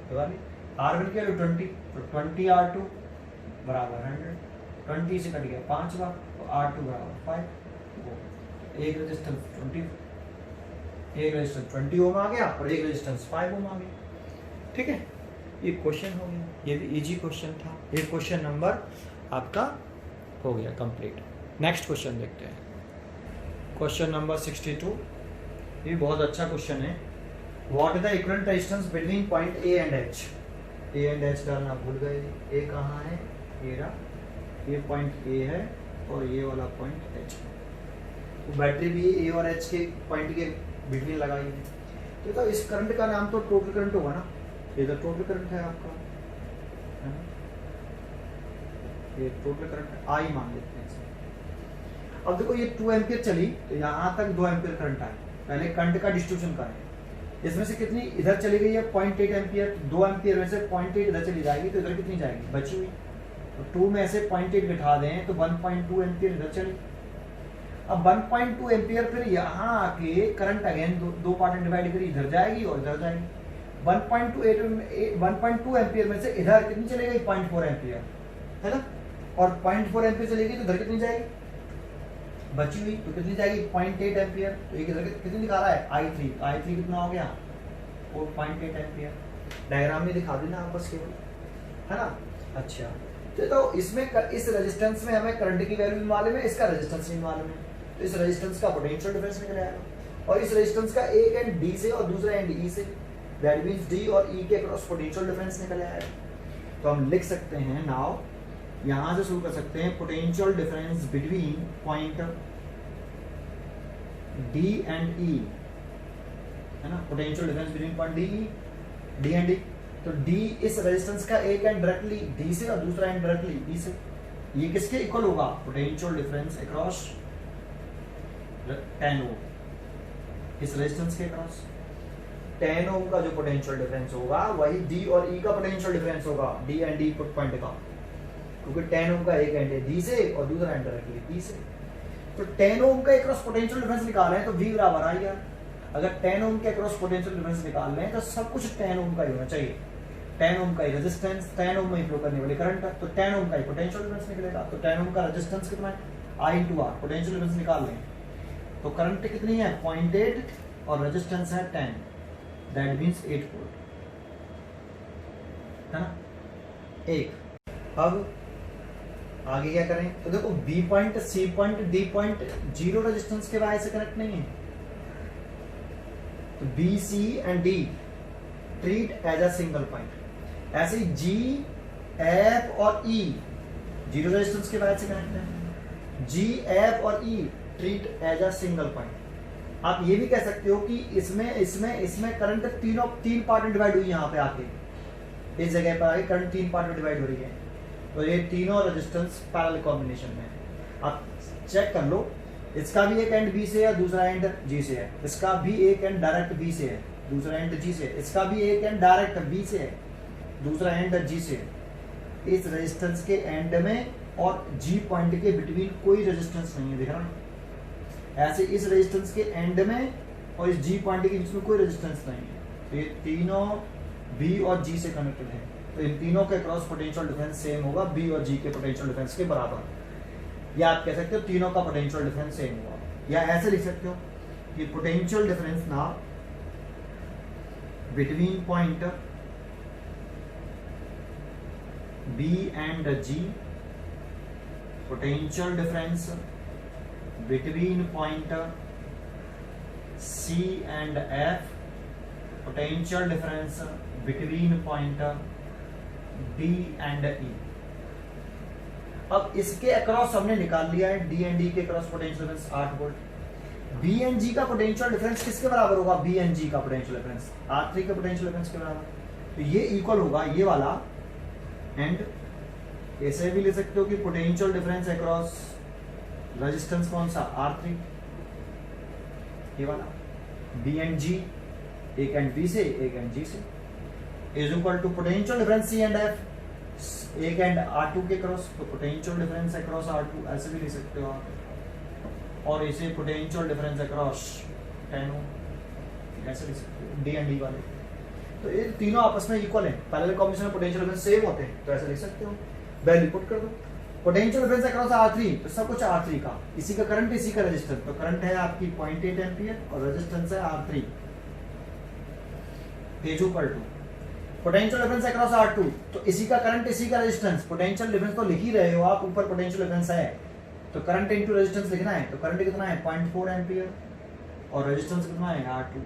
Speaker 1: R1 की वैल्यू 20, तो 20 R2 बराबर 100, 20 से कट गया 5 बार, तो R2 बराबर 5, एक रेजिस्टेंस 20, एक रेजिस्टेंस 20 ओम आ गया और एक रेजिस्टेंस 5 ओम आ गया, ठीक है। ये क्वेश्चन हो गया, ये भी इजी क्वेश्चन था, ये क्वेश्चन नंबर आपका हो गया कंप्लीट। नेक्स्ट क्वेश्चन देखते हैं, क्वेश्चन नंबर 62, ये बहुत अच्छा क्वेश्चन है। What is the equivalent resistance between point A and H, A and H डालना भूल गए, ए कहाँ है, ये पॉइंट ए है और ये वाला पॉइंट एच है, तो बैटरी भी ए और एच के पॉइंट के बिटवीन लगाई है, तो इस करंट का नाम तो टोटल करंट होगा ना, ये तो टोटल करंट है आपका, है ना? ये टोटल करंट आई मान लेते हैं इसे। अब देखो ये 2 एम्पियर चली तो यहाँ तक 2 एम्पियर करंट आए, पहले करंट का डिस्ट्रीब्यूशन करें, इसमें से कितनी इधर चली गई है 0.8 एम्पियर, 2 एम्पियर में से 0.8 इधर चली जाएगी, तो इधर कितनी जाएगी बची हुई, तो 2 में से 0.8 बिठा दें तो 1.2 एम्पियर इधर चली। अब 1.2 एम्पियर फिर यहाँ आके करंट अगेन दो पार्ट में डिवाइड करी, इधर जाएगी और इधर जाएगी, 1.2 एम्पियर में से इधर कितनी चली गई 0.4 एम्पियर, है ना, और 0.4 एम्पियर चलेगी तो इधर कितनी जाएगी बची हुई, तो कितनी जाएगी 0.8 एम्पियर, तो ये कितनी दिखा रहा है I3 कितना हो गया 4.8 एम्पियर, डायग्राम में दिखा देना आप बस केवल, है ना। अच्छा तो इसमें इस रेजिस्टेंस में हमें करंट की वैल्यू भी मालूम है, इसका रेजिस्टेंस भी मालूम है, तो इस रेजिस्टेंस का पोटेंशियल डिफरेंस निकल आएगा, और इस रेजिस्टेंस का एक एंड डी से और दूसरा एंड ई से, दैट मींस डी और ई के अक्रॉस पोटेंशियल डिफरेंस निकल आएगा। तो हम लिख सकते हैं नाउ, यहां से शुरू कर सकते हैं, potential difference between point D and E, है ना, potential difference between point D and E, तो डी इस रेजिस्टेंस का एक एंड डायरेक्टली डी से और दूसरा एंड डायरेक्टली ई से, ये किसके इक्वल होगा, पोटेंशियल डिफरेंस अक्रॉस 10 ओम, इस रेजिस्टेंस के अक्रॉस 10 ओम का जो पोटेंशियल डिफरेंस होगा वही डी और ई का पोटेंशियल डिफरेंस होगा, डी एंड ई पॉइंट का, क्योंकि 10 ओम का एक एंड है डी से और दूसरा एंड डायरेक्टली ई से, तो 10 ओम का अक्रॉस पोटेंशियल डिफरेंस निकाल रहे हैं तो V बराबर आई यार, अगर 10 ओम के अक्रॉस पोटेंशियल डिफरेंस निकाल रहे हैं तो सब कुछ 10 ओम का ही होना चाहिए, 10 ओम का ही रेजिस्टेंस, 10 ओम में फ्लो करने वाले करंट, तो 10 ओम का ही पोटेंशियल डिफरेंस निकलेगा, तो 10 ओम का रेजिस्टेंस कितना है I/R, पोटेंशियल डिफरेंस निकाल लें तो करंट कितनी है 0.8 और रेजिस्टेंस है 10, दैट मींस 8 वोल्ट, है ना। एक अब आगे क्या करें, तो देखो B point, C point, D point zero resistance के वजह से कनेक्ट नहीं है, तो B, C and D treat as a single point, ऐसे G, F और E जीरो रेजिस्टेंस के वजह से कनेक्ट है, G, F और E treat as a single point. आप ये भी कह सकते हो कि इसमें करंट तीन पार्ट में डिवाइड हुई, यहाँ पे आके इस जगह पर आके करंट 3 पार्ट में डिवाइड हो रही है, तो ये तीनों रेजिस्टेंस पैरेलल कॉम्बिनेशन में, आप चेक कर लो, इसका भी एक एंड बी से है, दूसरा एंड जी से है, इसका भी एक एंड डायरेक्ट बी से है, दूसरा एंड जी से, इसका भी एक एंड डायरेक्ट बी से है, दूसरा एंड जी से। इस रेजिस्टेंस के एंड में और जी पॉइंट के बिटवीन कोई रेजिस्टेंस नहीं है, दिख रहा है। ऐसे इस रेजिस्टेंस के एंड में और इस G पॉइंट के बीच में कोई रेजिस्टेंस नहीं है, तो ये तीनों B और G से कनेक्टेड है, तो इन तीनों के क्रॉस पोटेंशियल डिफरेंस सेम होगा B और G के पोटेंशियल डिफरेंस के बराबर। या आप कह सकते हो तीनों का पोटेंशियल डिफरेंस सेम होगा, या ऐसे लिख सकते हो कि पोटेंशियल डिफरेंस ना between point B and G, potential difference between point C and F, potential difference between point D and E। अब इसके अक्रॉस हमने निकाल लिया है D and E के across potential difference 8 volt. B and G का potential difference किसके बराबर होगा? B and G का पोटेंशियल डिफरेंस R3 के पोटेंशियल डिफरेंस के बराबर, तो ये इक्वल होगा ये वाला। एंड ऐसे भी ले सकते हो कि पोटेंशियल डिफरेंस अक्रॉस रेजिस्टेंस कौन सा? R3, ये वाला B एंड G, एक एंड B से एक एंड G से, is equal to potential difference C and F, एक एंड R2 के क्रॉस, तो पोटेंशियल डिफरेंस अक्रॉस R2 ऐसे भी ले सकते हो आप, और इसे पोटेंशियल डिफरेंस अक्रॉस 10 ओम ऐसे ले सकते हो D एंड E वाले। तो ये तीनों आपस में इक्वल है, पैरेलल कॉम्बिनेशन में पोटेंशियल डिफरेंस सेम होते हैं, तो ऐसे लिख सकते हो। वैल्यू पुट कर दो, पोटेंशियल डिफरेंस अक्रॉस R3, तो सब कुछ R3 का, इसी का करंट इसी का रेजिस्टेंस, तो करंट है आपकी 0.8 एम्पियर और रेजिस्टेंस है R3, is equal to potential difference across R2, तो इसी का करंट इसी का रेजिस्टेंस, पोटेंशियल डिफरेंस तो लिख ही रहे हो आप, ऊपर पोटेंशियल डिफरेंस है तो करंट इनटू रेजिस्टेंस लिखना है, तो करंट कितना है 0.4 एम्पियर और रेजिस्टेंस कितना है R2,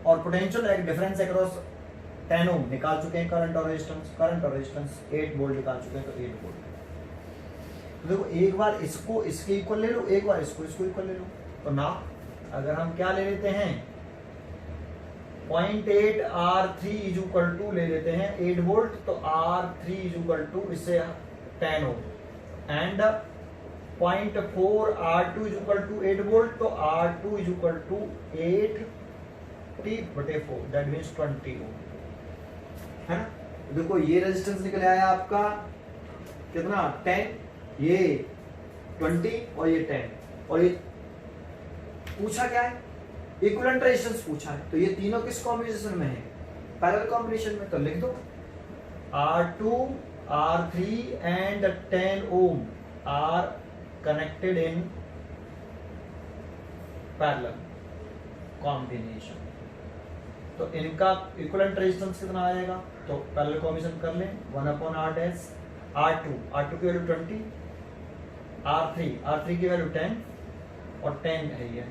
Speaker 1: और पोटेंशियल डिफरेंस अक्रॉस 10 ओम निकाल चुके हैं, करंट और रेजिस्टेंस 8 वोल्ट निकाल चुके हैं, तो 8 वोल्ट। तो देखो एक बार इसको इसके इक्वल ले लो, एक बार इसको इक्वल ले लो, तो ना अगर हम क्या ले लेते हैं 0.8 R3 इज इक्वल टू ले लेते हैं 8 वोल्ट, तो R3 इज इक्वल टू इससे 10 ohm, and 0.4 R2 is equal to 8 volt, तो R2 is equal to 8T/4, that means 20 ohm, है ना। देखो ये रेजिस्टेंस निकल आया आपका कितना 10, ये 20 और ये 10, और ये पूछा क्या है? इक्विवेलेंट रेजिस्टेंस पूछा है, तो ये तीनों किस कॉम्बिनेशन में है? पैरेलल कॉम्बिनेशन में, तो लिख दो R2 R3 and 10 ohm are connected in parallel combination, तो इनका इक्विवेलेंट रेजिस्टेंस कितना आएगा? तो पैरेलल कॉम्बिनेशन कर लें 1/R डैश R2 की वैल्यू 20, R3 की वैल्यू 10 और 10 है ये,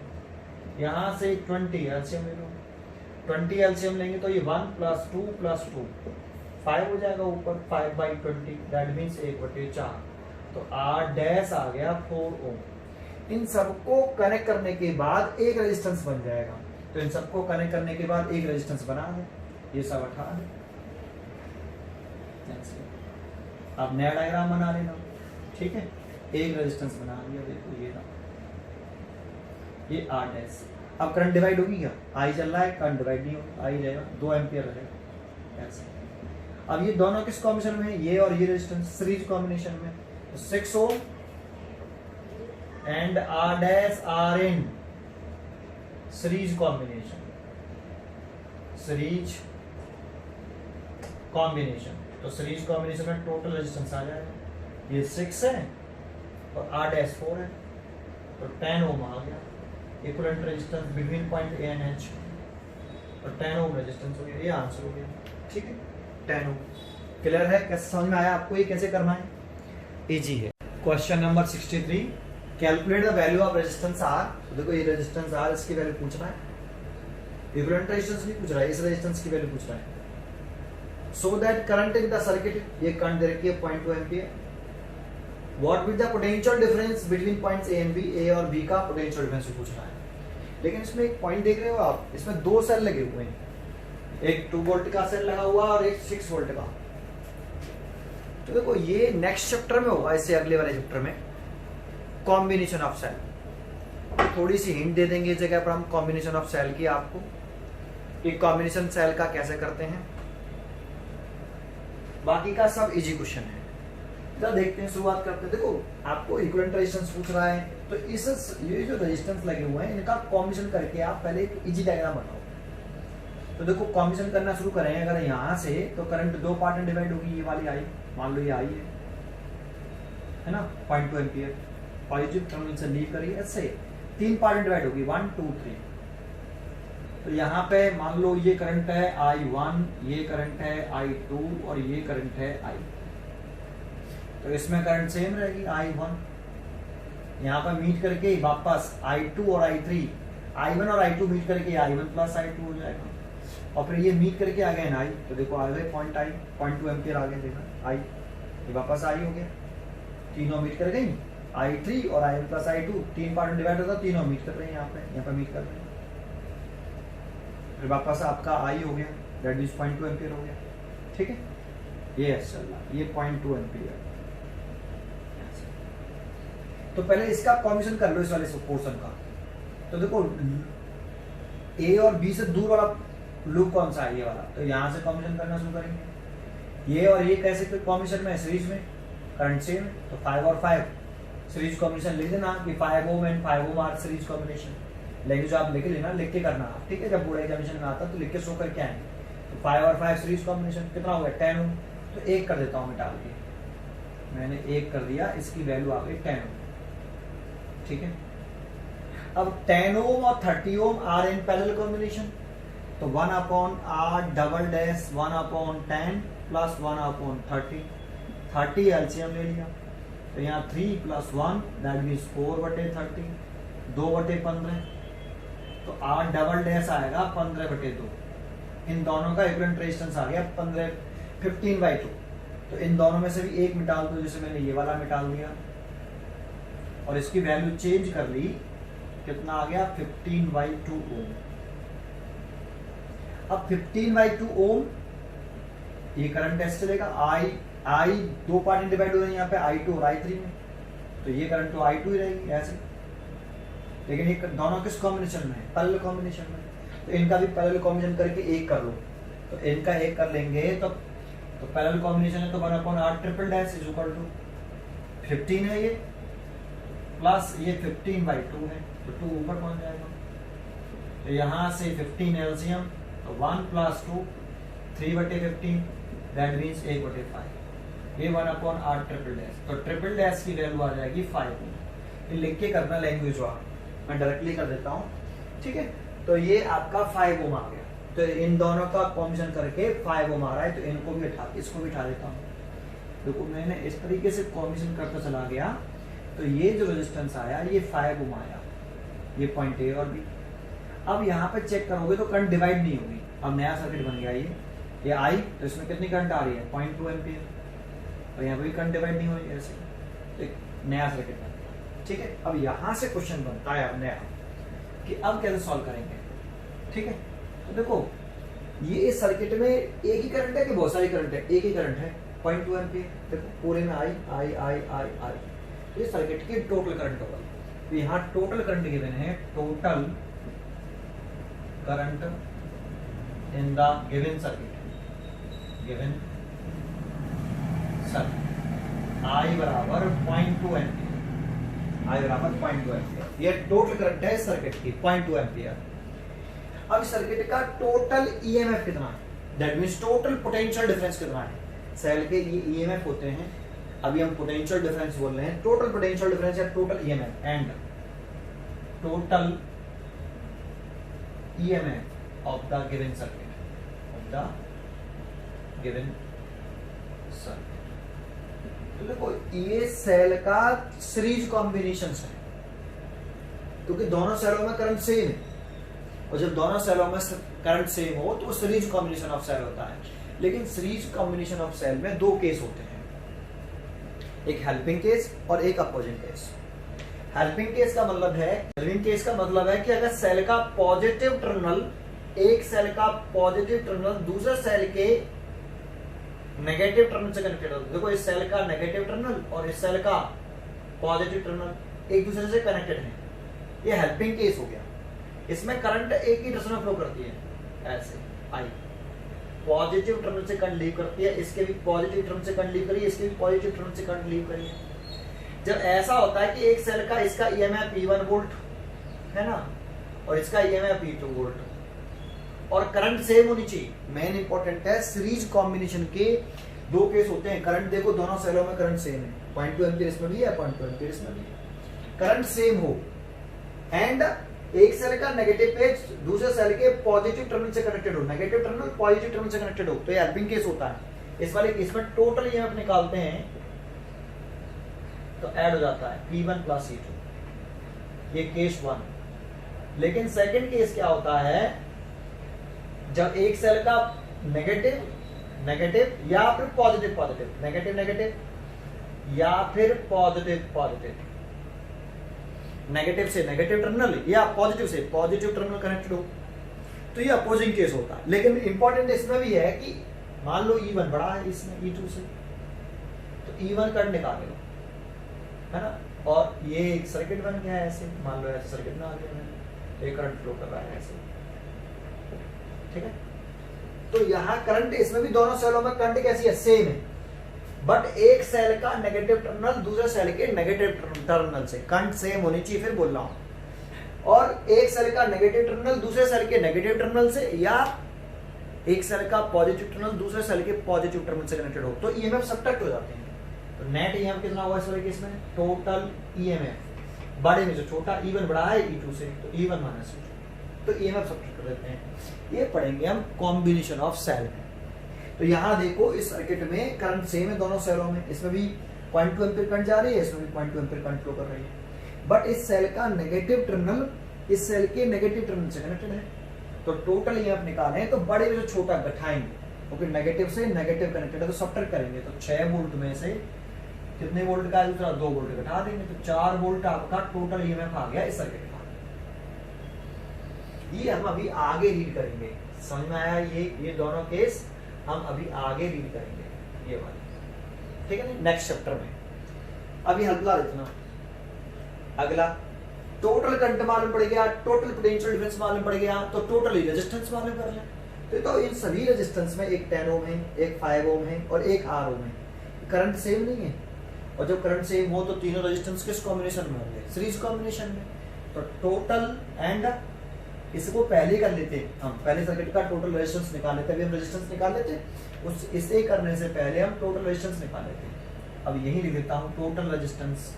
Speaker 1: यहाँ से 20 एलसीएम ले लो, 20 एलसीएम लेंगे तो ये 1 + 2 + 2 5 हो जाएगा ऊपर, 5/20, दैट मीन्स 1/4, तो R डैश आ गया 4 ओम। इन सबको कनेक्ट करने के बाद एक रेजिस्टेंस बन जाएगा, तो इन सबको कनेक्ट करने के बाद एक रेजिस्टेंस बना है, ये सब 18 है। अब नया डायग्राम बना लेना, ठीक है, एक रेजिस्टेंस बना लिया, देखो ये रहा, ये R डैश। अब करंट डिवाइड होगी क्या? I चल रहा है, करंट डिवाइड नहीं होगा, I रहेगा 2 एम्पियर रहेगा ऐसे। अब ये दोनों किस कॉम्बिनेशन में है? ये और ये रेजिस्टेंस सीरीज कॉम्बिनेशन में, तो 6 ohm and R dash R in series combination, तो सीरीज कॉम्बिनेशन में टोटल रेजिस्टेंस आ जाएगा, ये 6 है और R डैश 4 है, तो 10 ओम आ गया, equivalent resistance between point A and H, और 10 ओम रेजिस्टेंस हो गया, ये आंसर हो गया, ठीक है 10 ओम। क्लियर है? कैसे समझ में आया आपको? ये कैसे करना है? इजी है। Question number 63, calculate the value of resistance R। तो देखो ये रेजिस्टेंस R, इसकी वैल्यू पूछ रहा है, इक्विवेलेंट रेजिस्टेंस नहीं पूछ रहा है, इस रेजिस्टेंस की वैल्यू पूछ रहा है। So that current in the circuit, ये करंट दे रखी है 0.2 ampere, what will the potential difference between points A and B, A और B का पोटेंशियल डिफरेंस पूछ रहा है। लेकिन इसमें एक पॉइंट देख रहे हो आप, इसमें 2 सेल लगे हुए हैं, एक 2 वोल्ट का सेल लगा हुआ और एक 6 वोल्ट का। तो देखो ये नेक्स्ट चैप्टर में होगा, इससे अगले वाले चैप्टर में कॉम्बिनेशन ऑफ सेल, थोड़ी सी हिंट दे देंगे इस जगह पर हम कॉम्बिनेशन ऑफ सेल की आपको, कि कॉम्बिनेशन सेल का कैसे करते हैं। बाकी का सब इजी क्वेश्चन है, जरा देखते हैं, शुरुआत करते हैं। देखो आपको इक्विवेलेंट रेजिस्टेंस पूछ रहा है, तो इस ये जो रेजिस्टेंस लगे हुए हैं इनका कॉम्बिनेशन करके आप पहले एक इजी डायग्राम बनाओ। तो देखो कॉम्बिनेशन करना शुरू करें अगर यहाँ से, तो करंट दो पार्ट में डिवाइड होगी। ये वाली आई, मान लो ये आई है ना, 0.2 एम्पियर पॉजिटिव टर्मिनल से लीव करिए, ऐसे 3 पार्ट में डिवाइड होगी, 1 2 3। तो यहाँ पे मान लो ये करंट है I1, ये करंट है I2 और ये करंट है I। तो इसमें करंट सेम रहेगी I1, यहाँ पर मीट करके वापस I2 और I3, I1 और I2 मीट करके I1 प्लस I2 हो जाएगा, और फिर ये मीट करके आ गए I। तो देखो आ गए 0.2 एम्पियर आ गए, देखा I, ये वापस I हो गया, तीनों मीट कर गई, I3 और I1 प्लस I2 3 पार्ट में डिवाइड होता, तीनों मीट कर रहे हैं, यहाँ पे मीट कर रहे हैं। फिर वापस आपका I हो गया, दैट मींस 0.2 एम्पियर हो गया, ठीक है। ये चल रहा, ये 0.2 एम्पियर। तो पहले इसका कॉम्बिनेशन कर लो, इस वाले पोर्शन का। तो देखो A और B से दूर वाला लूप कौन सा है, ये वाला, तो यहाँ से कॉम्बिनेशन करना शुरू करेंगे। ये और ये कैसे कॉम्बिनेशन में, सीरीज में, करंट सेम, तो 5 और 5 सीरीज कॉम्बिनेशन लिख देना कि 5 ohm and 5 ohm are series combination. Language आप लिख लेना, लिख के करना, ठीक है। जब बोर्ड एग्जामिनेशन में आता तो लिख के शो करके आएंगे। तो 5 और 5 सीरीज कॉम्बिनेशन कितना हो गया, 10 ओम। तो 1 कर देता हूँ मैं डाल के, मैंने 1 कर दिया, इसकी वैल्यू आ गई 10 ओम, ठीक है। अब 10 ओम और 30 ओम आर इन पैरेलल कॉम्बिनेशन, तो 1/r double dash 1/10 plus 1/30, 30 LCM ले लिया। तो यहाँ 3 + 1 दैट मीन्स 4/30, 2/15, तो r डबल डैश आएगा 15/2। इन दोनों का इक्विवेलेंट रेजिस्टेंस आ गया 15/2। तो इन दोनों में से भी एक मिटाल दो, जैसे मैंने ये वाला मिटाल दिया और इसकी वैल्यू चेंज कर ली, कितना आ गया 15/2 ओम। अब 15/2 ओम ये करंट ऐसे चलेगा, I दो पार्ट में डिवाइड हो रहे हैं यहाँ पे I2 और I3 में, तो ये करंट तो I2 ही रहेगी ऐसे। लेकिन ये दोनों किस कॉम्बिनेशन में है, पैरेलल कॉम्बिनेशन में, तो इनका भी पैरेलल कॉम्बिनेशन करके 1 कर लो। तो इनका 1 कर लेंगे तो पैरेलल कॉम्बिनेशन है, तो 1/r triple dash is equal to 15 है ये, प्लस ये 15/2 है, तो 2 ऊपर पहुंच जाएगा। तो यहाँ से 15 एलसीएम, तो 1 + 2 3/15 दैट मींस 1/5, ये 1/r ट्रिपल डैश। तो ट्रिपल डैश की वैल्यू आ जाएगी 5 ओम। ये लिख के करना लैंग्वेज वाला, मैं डायरेक्टली कर देता हूँ, ठीक है। तो ये आपका 5 ओम आ गया। तो इन दोनों का कॉम्बिनेशन करके 5 ओम आ रहा है, तो इनको भी इसको भी उठा देता हूँ। देखो मैंने इस तरीके से कॉम्बिनेशन करता चला गया, तो ये जो रेजिस्टेंस आया ये 5 ओम आया, ये पॉइंट A और B। अब यहाँ पे चेक करोगे तो करंट डिवाइड नहीं होगी, अब नया सर्किट बन गया ये I, तो इसमें कितनी करंट आ रही है 0.2 एम्पियर, और यहाँ पे भी करंट डिवाइड नहीं हो रही, ऐसे एक नया सर्किट बन गया, ठीक है। अब यहाँ से क्वेश्चन बनता है अब नया कि अब कैसे सॉल्व करेंगे, ठीक है। तो देखो ये सर्किट में एक ही करंट है कि बहुत सारी करंट है, एक ही करंट है 0.2 एम्पियर। देखो पूरे में I, तो ये सर्किट की टोटल करंट होगा। तो यहाँ टोटल करंट गिवन है, total current in the given circuit, given circuit I बराबर 0.2 एम्पियर, I बराबर 0.2 एम्पियर। ये टोटल करंट है सर्किट की 0.2 एम्पियर। अब सर्किट का टोटल EMF कितना है, that means total potential difference कितना है। सेल के ये EMF होते हैं, अभी हम पोटेंशियल डिफरेंस बोल रहे हैं, टोटल पोटेंशियल डिफरेंस या total EMF and total EMF of the given circuit, of the given circuit. तो देखो ये सेल का सीरीज कॉम्बिनेशन है, क्योंकि दोनों सेलों में करंट सेम है, और जब दोनों सेलों में करंट सेम हो तो सीरीज कॉम्बिनेशन ऑफ सेल होता है। लेकिन सीरीज कॉम्बिनेशन ऑफ सेल में दो केस होते हैं, एक हेल्पिंग केस और एक अपोजिंग केस। हेल्पिंग केस का मतलब है, हेल्पिंग केस का मतलब है कि अगर सेल का पॉजिटिव टर्मिनल, एक सेल का पॉजिटिव टर्मिनल दूसरे सेल के नेगेटिव टर्मिनल से कनेक्टेड होता है। देखो इस सेल का नेगेटिव टर्मिनल और इस सेल का पॉजिटिव टर्मिनल एक दूसरे से कनेक्टेड है, ये हेल्पिंग केस हो गया। इसमें करंट एक ही दिशा में फ्लो करती है, ऐसे I। पॉजिटिव टर्मिनल से करंट लीव करती है, इसके भी पॉजिटिव टर्मिनल से करंट लीव करिए, इसके भी पॉजिटिव टर्मिनल से करंट लीव करिए। जब ऐसा होता है कि एक सेल का इसका ईएमएफ E1 वोल्ट है ना, और इसका ईएमएफ E2 वोल्ट, और करंट सेम होनी चाहिए। मेन इंपॉर्टेंट है सीरीज कॉम्बिनेशन के दो केस होते हैं। करंट देखो दोनों सेलों में करंट सेम है, 0.2 एम्पीयर इसमें भी है, 0.2 एम्पीयर इसमें भी है, करंट सेम हो, एंड एक सेल का नेगेटिव पेज दूसरे सेल के पॉजिटिव टर्मिनल से कनेक्टेड हो, नेगेटिव टर्मिनल पॉजिटिव टर्मिनल से कनेक्टेड हो, तो ये हेल्पिंग केस होता है। इस वाले केस में टोटल ईएमएफ निकालते हैं तो ऐड हो जाता है P1 प्लस E2, ये केस 1। लेकिन सेकंड केस क्या होता है, जब एक सेल का नेगेटिव नेगेटिव या फिर पॉजिटिव पॉजिटिव, नेगेटिव नेगेटिव या फिर पॉजिटिव पॉजिटिव, नेगेटिव से नेगेटिव टर्मिनल या पॉजिटिव से पॉजिटिव टर्मिनल कनेक्टेड हो, तो ये अपोजिंग केस होता है। लेकिन इंपॉर्टेंट इसमें भी है कि मान लो E1 बड़ा है इसमें E2 से, तो E1 करंट निकाल लो, है ना, और ये एक सर्किट बन गया है ऐसे, मान लो ऐसे सर्किट में आ गया, ये करंट फ्लो कर रहा है ऐसे, ठीक है। तो यहाँ करंट इसमें भी दोनों सेलों में करंट कैसी है, सेम है, बट एक सेल का नेगेटिव टर्मिनल दूसरे सेल के नेगेटिव टर्मिनल से करंट सेम होनी चाहिए, फिर बोल रहा हूं, और एक सेल का नेगेटिव टर्मिनल दूसरे सेल के नेगेटिव टर्मिनल से, या एक सेल का पॉजिटिव टर्मिनल दूसरे सेल के पॉजिटिव टर्मिनल से कनेक्टेड हो, तो ईएमएफ सब्ट्रैक्ट हो जाते हैं। तो नेट ईएमएफ कितना हुआ इस वाले केस में, टोटल ईएमएफ बड़े में से छोटा E1 बड़ा है E2 से, तो E1 माइनस E2, तो ईएमएफ सब्ट्रैक्ट कर देते हैं। ये पढ़ेंगे हम कॉम्बिनेशन ऑफ सेल में। तो यहाँ देखो इस सर्किट में करंट सेम है दोनों सेलों में, इसमें भी 0.2 एम्पीयर करंट जा रही है, इसमें भी 0.2 एम्पीयर करंट फ्लो कर रही है, बट इस सेल का नेगेटिव टर्मिनल इस सेल के नेगेटिव टर्मिनल से कनेक्टेड है। तो टोटल ईएमएफ निकालें तो बड़े में से छोटा घटाएंगे, क्योंकि नेगेटिव से नेगेटिव कनेक्टेड है, तो सब्ट्रैक्ट करेंगे, तो 6 वोल्ट में से कितने वोल्ट का दूसरा 2 वोल्ट घटा देंगे, तो 4 वोल्ट आपका टोटल ईएमएफ आ गया इस सर्किट का। ये हम अभी आगे रीड करेंगे, समझ में आया, ये दोनों केस हम अभी आगे रीड करेंगे ये वाले, ठीक है ना, नेक्स्ट चैप्टर में। अभी हल्का इतना, अगला टोटल करंट मालूम पड़ गया, टोटल पोटेंशियल डिफरेंस मालूम पड़ गया, तो टोटल रेजिस्टेंस मालूम कर लें। तो इन सभी रेजिस्टेंस में एक 10 ओम है, एक 5 ओम है और एक R ओम है, करंट सेम नहीं है, और जब करंट सेम हो तो तीनों रेजिस्टेंस किस कॉम्बिनेशन में होंगे, सीरीज कॉम्बिनेशन में। तो टोटल एंड इसको पहले कर लेते, हम पहले सर्किट का टोटल रेजिस्टेंस निकाल लेते, अभी हम रेजिस्टेंस निकाल लेते, उस इसे करने से पहले हम टोटल रेजिस्टेंस निकाल लेते। अब यही लिख देता हूं टोटल रेजिस्टेंस,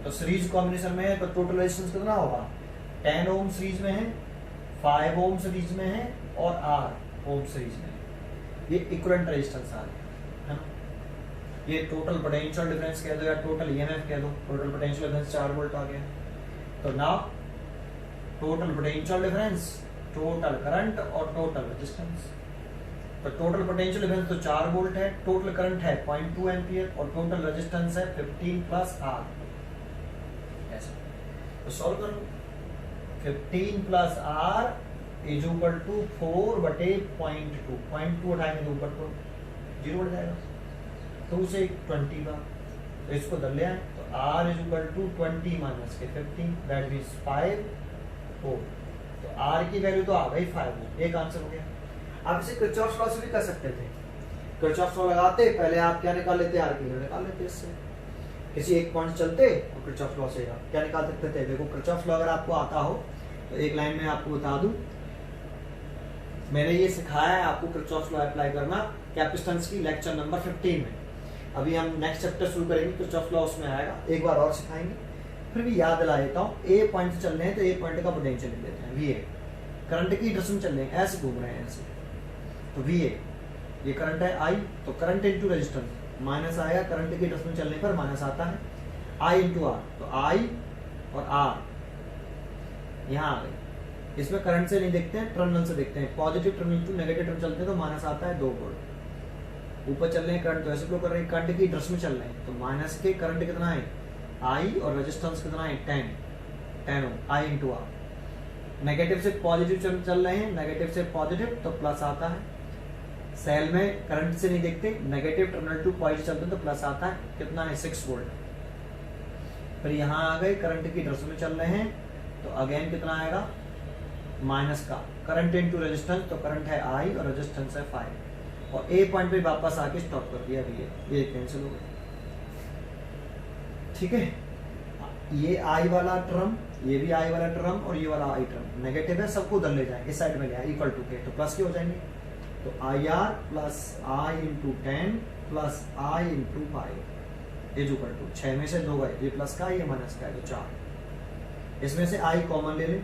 Speaker 1: तो सीरीज कॉम्बिनेशन में है तो टोटल रेजिस्टेंस कितना होगा, 10 ओम सीरीज में है, 5 ओम सीरीज में है और R ओम सीरीज में है, ये इक्विवेलेंट रेजिस्टेंस आ गया है ना। ये टोटल पोटेंशियल डिफरेंस कह दो या टोटल ईएमएफ कह दो, टोटल पोटेंशियल डिफरेंस 4 वोल्ट आ गया। तो now total potential difference, total current और टोटल रेजिस्टेंस। तो टोटल पोटेंशियल डिफरेंस तो 4 वोल्ट है, टोटल करंट है 0.2 एम्पीयर और टोटल रेजिस्टेंस है 15 प्लस R। ऐसा तो सॉल्व करो, 15 plus R is equal to 4 बटे 0.2, 0.2 उठाएंगे तो ऊपर तो 0 बढ़ जाएगा, 2 से 20 का, तो इसको दल ले आए, तो R is equal to 20 minus के 15, दैट मींस 5 4, तो R की वैल्यू तो आ गई 5, एक आंसर हो गया। आप इसे किरचॉफ्स लॉ से भी कर सकते थे, किरचॉफ्स लॉ लगाते पहले आप क्या निकाल लेते, R की वैल्यू निकाल लेते, इससे किसी एक पॉइंट चलते और किरचॉफ्स लॉ से क्या निकाल सकते थे। देखो किरचॉफ्स लॉ अगर आपको आता हो तो एक लाइन में आपको बता दूं, मैंने ये सिखाया है आपको किरचॉफ्स लॉ अप्लाई करना कैपेसिटेंस की लेक्चर नंबर 15 में। अभी हम नेक्स्ट चैप्टर शुरू करेंगे, किरचॉफ्स लॉ उसमें आएगा, एक बार और सिखाएंगे, फिर भी याद दिला देता हूँ। ए पॉइंट से चल रहे हैं तो ए पॉइंट का पोटेंशियल लिख लेते हैं VA, करंट की डायरेक्शन चल रहे हैं, ऐसे घूम रहे हैं ऐसे, तो VA ये करंट है I, तो करंट इनटू रेजिस्टेंस माइनस आएगा, करंट की डायरेक्शन चलने पर माइनस आता है, I इनटू R, तो I और R यहाँ आ गए। इसमें करंट से नहीं देखते हैं, टर्मिनल से देखते हैं, positive terminal to negative terminal चलते हैं तो माइनस आता है 2 वोल्ट। ऊपर चल रहे हैं करंट तो ऐसे फ्लो कर रहे हैं, करंट की डायरेक्शन में चल रहे हैं, तो माइनस के करंट कितना है I और रेजिस्टेंस कितना है 10 ओम, I इनटू R। नेगेटिव से पॉजिटिव चल रहे हैं, नेगेटिव से पॉजिटिव तो प्लस आता है। सेल में करंट से नहीं देखते, नेगेटिव टर्मिनल टू पॉजिटिव चलते हैं तो प्लस आता है, कितना है 6 वोल्ट। फिर यहाँ आ गए करंट की डायरेक्शन में चल रहे हैं तो अगेन कितना आएगा, माइनस का करंट इनटू रेजिस्टेंस, तो करंट है I और रेजिस्टेंस है 5, और ए पॉइंट पे वापस आके स्टॉप कर दिया अभी ये कैंसिल हो गया। ठीक है, ये I वाला टर्म, ये भी I वाला टर्म और ये वाला I टर्म नेगेटिव है, सबको उधर ले जाए, इस साइड में ले आए, इक्वल टू के, तो प्लस के हो जाएंगे, तो IR plus I into 10 plus I into 5 is equal to 6 में से 2 गए, ये प्लस का ये माइनस का है, तो 4, इसमें से I कॉमन ले ले,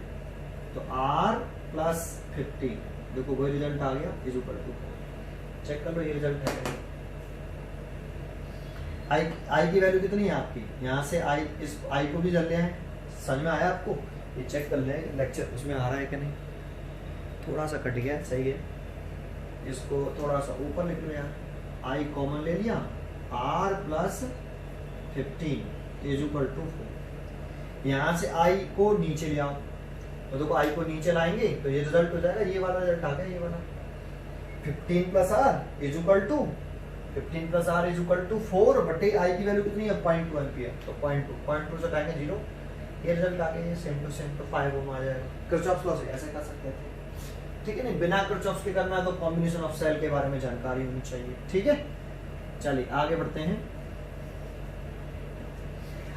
Speaker 1: तो R प्लस 15, देखो वही रिजल्ट आ गया, इज इक्वल टू, चेक कर लो ये रिजल्ट है। I की वैल्यू कितनी है आपकी, यहाँ से I, इस I को भी जल लिया है, समझ में आया आपको, ये चेक कर ले लेक्चर उसमें आ रहा है कि नहीं, थोड़ा सा कट गया, सही है, इसको थोड़ा सा ऊपर लिख लो यार, I कॉमन ले लिया, R plus 15 is equal to 4, यहाँ से I को नीचे ले आओ, तो देखो I को नीचे लाएंगे तो ये रिजल्ट हो जाएगा, ये वाला रिजल्ट आ गया, ये वाला 15 plus R is equal to 15 plus R is equal to 4 बटे I की वैल्यू कितनी है 0.2 एम्पीयर, तो 0.2 से हटाएंगे 0, ये रिजल्ट आ गया, सेम टू सेम, तो 5 ओम आ जाएगा। किरचॉफ्स लॉ से ऐसे कर सकते थे, ठीक है नहीं, बिना किरचॉफ्स के करना है तो कॉम्बिनेशन ऑफ सेल के बारे में जानकारी होनी चाहिए। ठीक है, चलिए आगे बढ़ते हैं।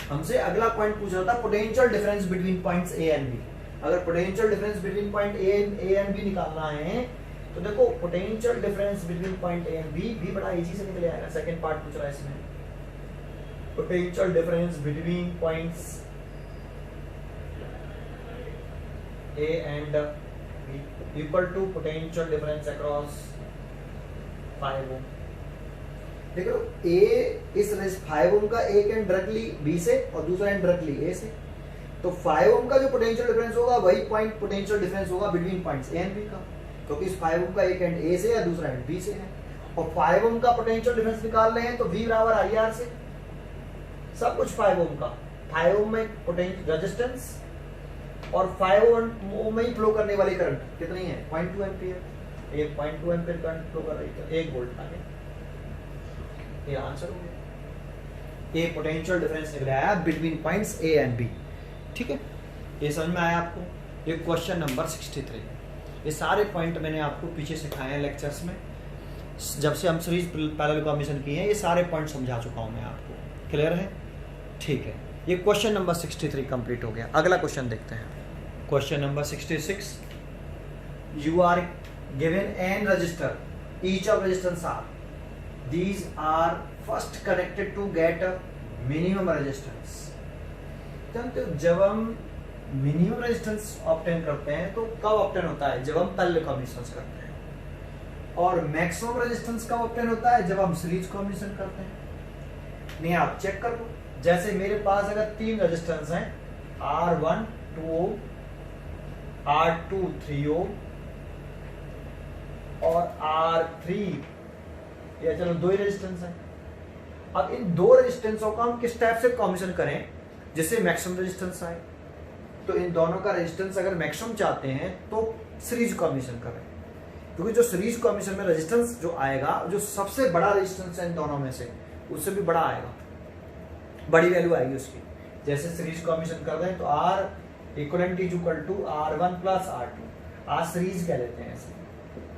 Speaker 1: हमसे अगला पॉइंट पूछ रहा था potential difference between points A and B. अगर potential difference between point A and B निकालना है तो देखो potential difference between point A and B भी बड़ा इजी से निकल आएगा। सेकंड पार्ट पूछ रहा है इसमें, potential difference between points A and B equal to potential difference across 5 ohm. देखो ए इस 5 ओम का एक एंड डायरेक्टली बी से और दूसरा एंड डायरेक्टली ए से, तो 5 ओम का जो पोटेंशियल डिफरेंस होगा वही पॉइंट पोटेंशियल डिफरेंस होगा between points A and B का, क्योंकि इस 5 ओम का एक एंड ए से है दूसरा एंड बी से है, और 5 ओम का पोटेंशियल डिफरेंस निकाल रहे हैं तो V बराबर IR से, सब कुछ 5 ओम का, 5 ओम में पोटेंशियल रेजिस्टेंस और 5 ओम में ही फ्लो करने वाली करंट कितनी है 0.2 एम्पीयर, ये 0.2 एम्पीयर करंट फ्लो कर रही है, 1 वोल्ट आ गया, ये आंसर हो गया। ये पोटेंशियल डिफरेंस निकल आया between points A and B. ठीक है, ये समझ में आया आपको। ये क्वेश्चन नंबर 63, ये सारे पॉइंट मैंने आपको पीछे सिखाए हैं लेक्चर्स में, जब से हम सीरीज पैरेलल कॉम्बिनेशन किए हैं ये सारे पॉइंट समझा चुका हूं मैं आपको, क्लियर है। ठीक है, ये क्वेश्चन नंबर 63 कंप्लीट हो गया। अगला क्वेश्चन देखते हैं, question number 66। You are given an resistor, each of resistance R, these are first connected to get a minimum resistance। जानते हो जब हम मिनिमम रेजिस्टेंस ऑब्टेन करते हैं तो कब ऑब्टेन होता है, जब हम पैरेलल कॉम्बिनेशंस करते हैं, और मैक्सिमम रेजिस्टेंस कब ऑब्टेन होता है, जब हम सीरीज कॉम्बिनेशन करते हैं। नहीं आप चेक कर लो, जैसे मेरे पास अगर 3 रेजिस्टेंस हैं, R1 2 ओम, R2 3 ओम और R3, या चलो 2 ही रेजिस्टेंस है। अब इन 2 रेजिस्टेंसों का हम किस टाइप से कॉम्बिनेशन करें जिससे मैक्सिमम रेजिस्टेंस आए, तो इन दोनों का रेजिस्टेंस अगर मैक्सिमम चाहते हैं तो सीरीज कॉम्बिनेशन करें, क्योंकि जो सीरीज कॉम्बिनेशन में रेजिस्टेंस जो आएगा, जो सबसे बड़ा रेजिस्टेंस है इन दोनों में से उससे भी बड़ा आएगा, बड़ी वैल्यू आएगी उसकी। जैसे सीरीज कॉम्बिनेशन कर रहे हैं तो R equivalent is equal to R1 plus R2, R series कह लेते हैं ऐसे,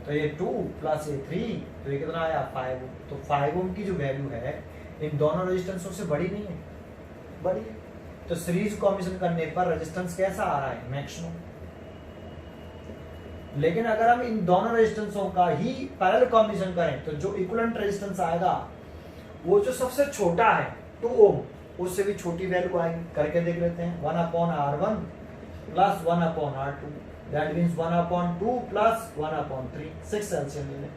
Speaker 1: तो ये 2 प्लस ये 3, तो ये कितना आया 5 ओम। तो 5 ओम की जो वैल्यू है इन दोनों रेजिस्टेंसों से बड़ी नहीं है, बड़ी है, तो सीरीज कॉम्बिनेशन करने पर रेजिस्टेंस कैसा आ रहा है, मैक्सिमम। लेकिन अगर हम इन दोनों रेजिस्टेंसों का ही पैरेलल कॉम्बिनेशन करें तो जो इक्विवेलेंट रेजिस्टेंस आएगा वो जो सबसे छोटा है 2 ओम, उससे भी छोटी वैल्यू आएगी। करके देख लेते हैं, 1/R1 plus 1/R2, that means 1/2 plus 1/3, 6 LCM ले लें,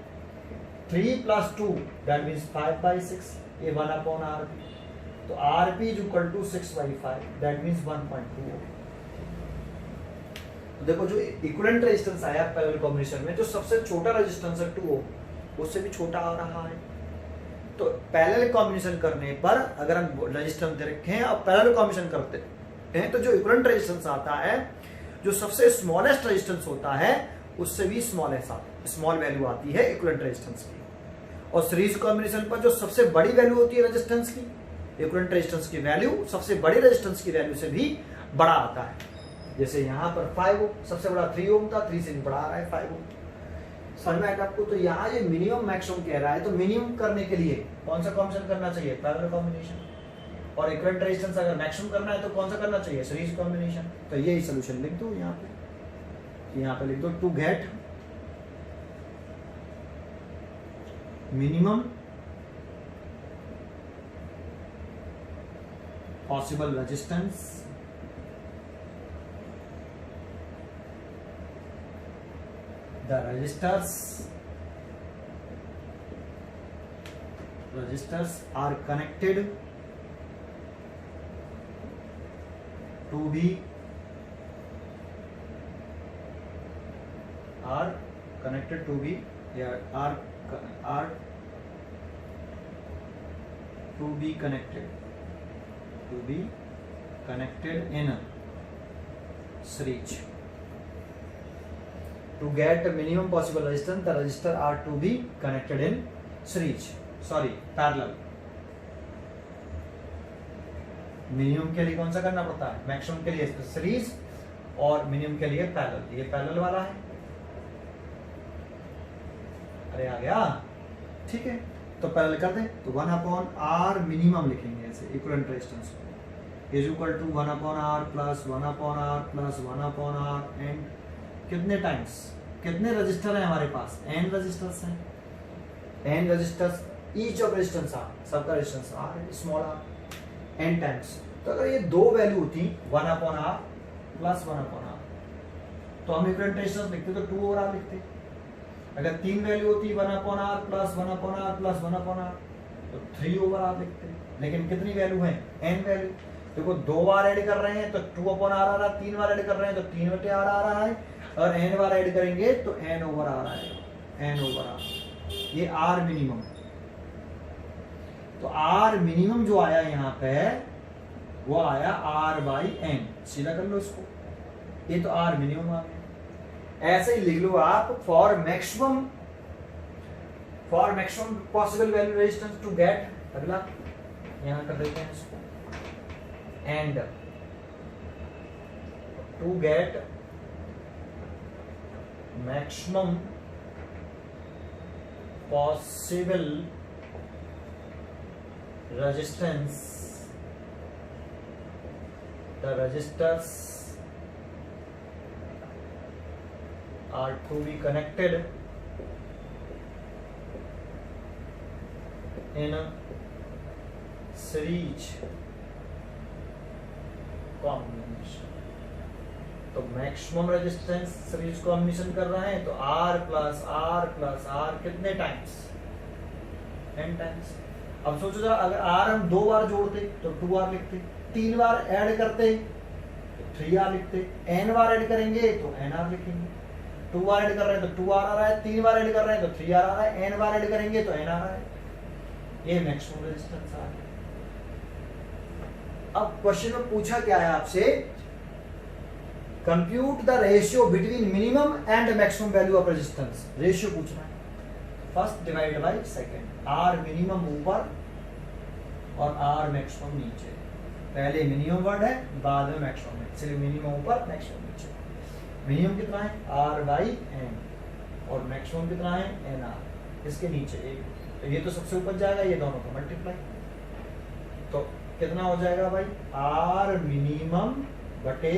Speaker 1: 3 plus 2 that means 5/6, ये 1/RP, तो RP is equal to 6/5, that means 1.2 ओम। देखो जो इक्विवेलेंट रेजिस्टेंस आया पैरेलल कॉम्बिनेशन में, जो सबसे छोटा रेजिस्टेंस है 2 ओम, उससे भी छोटा आ रहा है। तो पैरेलल कॉम्बिनेशन करने पर अगर हम रेजिस्टेंस दे रखे हैं और पैरेलल कॉम्बिनेशन करते हैं तो जो इक्विवेलेंट रेजिस्टेंस आता है, जो सबसे स्मॉलेस्ट रेजिस्टेंस होता है उससे भी स्मॉल वैल्यू आती है इक्विवेलेंट रेजिस्टेंस की। और सीरीज कॉम्बिनेशन पर जो सबसे बड़ी वैल्यू होती है रेजिस्टेंस की, इक्विवेलेंट रेजिस्टेंस की वैल्यू सबसे बड़ी रेजिस्टेंस की वैल्यू से भी बड़ा आता है। जैसे यहाँ पर 5 ओम, सबसे बड़ा 3 ओम था, 3 से भी बड़ा आ रहा है 5 ओम। समझ में आया आपको? तो यहाँ ये मिनिमम मैक्सिमम कह रहा है, तो मिनिमम करने के लिए कौन सा कॉम्बिनेशन करना चाहिए? Parallel combination. और इक्विवेलेंट रेजिस्टेंस अगर मैक्सिमम करना है तो कौन सा करना चाहिए? Series combination. तो यही सोल्यूशन लिख दो यहाँ पे, यहाँ पे लिख दो to get minimum possible resistance the resistors are connected to be are connected to be connected in series. To get minimum possible resistance, the resistors are to be connected in series. Sorry, parallel. Minimum के लिए कौन सा करना पड़ता है? Maximum के लिए series और मिनिमम के लिए पैरेलल। ये पैरेलल वाला है, अरे आ गया, ठीक है। तो पैरेलल कर दें तो 1/r मिनिमम लिखेंगे ऐसे, equivalent resistance is equal to 1/r plus 1/r plus 1/r and कितने टाइम्स, कितने रजिस्टर हैं हमारे पास? n रजिस्टर्स हैं, n resistors, each of resistance r, सबका रेजिस्टेंस r है, स्मॉल r, n टाइम्स। तो अगर ये दो वैल्यू होती 1/r प्लस 1/r तो हम इक्विवेलेंट रेजिस्टेंस लिखते तो 2/r लिखते। अगर तीन वैल्यू होती 1/r plus 1/r plus 1/r तो 3/r लिखते। लेकिन कितनी वैल्यू है? n value. देखो दो बार ऐड कर रहे हैं तो 2/r आ रहा है, तीन बार ऐड कर रहे हैं तो 3/r आ रहा है, और n बार ऐड करेंगे तो n/r आएगा, n/r। ये r मिनिमम। तो r मिनिमम जो आया यहाँ पे वो आया r/n, सीधा कर लो इसको, ये तो r मिनिमम आ गया। ऐसे ही लिख लो आप for maximum possible value resistance to get, अगला यहां कर देते हैं इसको, and to get maximum possible resistance the resistors are to be connected in a series combination। तो मैक्सिमम रेजिस्टेंस सीरीज कॉम्बिनेशन कर रहा है तो R प्लस R कितने टाइम्स? n times. अब सोचो जरा, अगर R हम दो बार जोड़ते तो 2R लिखते, तीन बार ऐड करते तो 3R लिखते, n बार ऐड करेंगे तो nR लिखेंगे। 2 बार ऐड कर रहे हैं तो 2r आ रहा है, 3 बार ऐड कर रहे हैं तो 3r आ रहा है, n बार ऐड करेंगे तो n आ रहा है। ये मैक्सिमम रेजिस्टेंस आ गया। अब क्वेश्चन में पूछा क्या है आपसे? Compute the ratio between minimum and maximum value of resistance. Ratio पूछना है, first divide by second, r minimum ऊपर और r मैक्सिमम नीचे। पहले मिनिमम वर्ड है, बाद में मैक्सिमम है, इसलिए मिनिमम ऊपर मैक्सिमम नीचे। मिनिमम कितना है? r/n, और मैक्सिमम कितना है? nr। इसके नीचे एक, तो ये तो सबसे ऊपर जाएगा, ये दोनों को मल्टीप्लाई, तो कितना हो जाएगा भाई? r मिनिमम बटे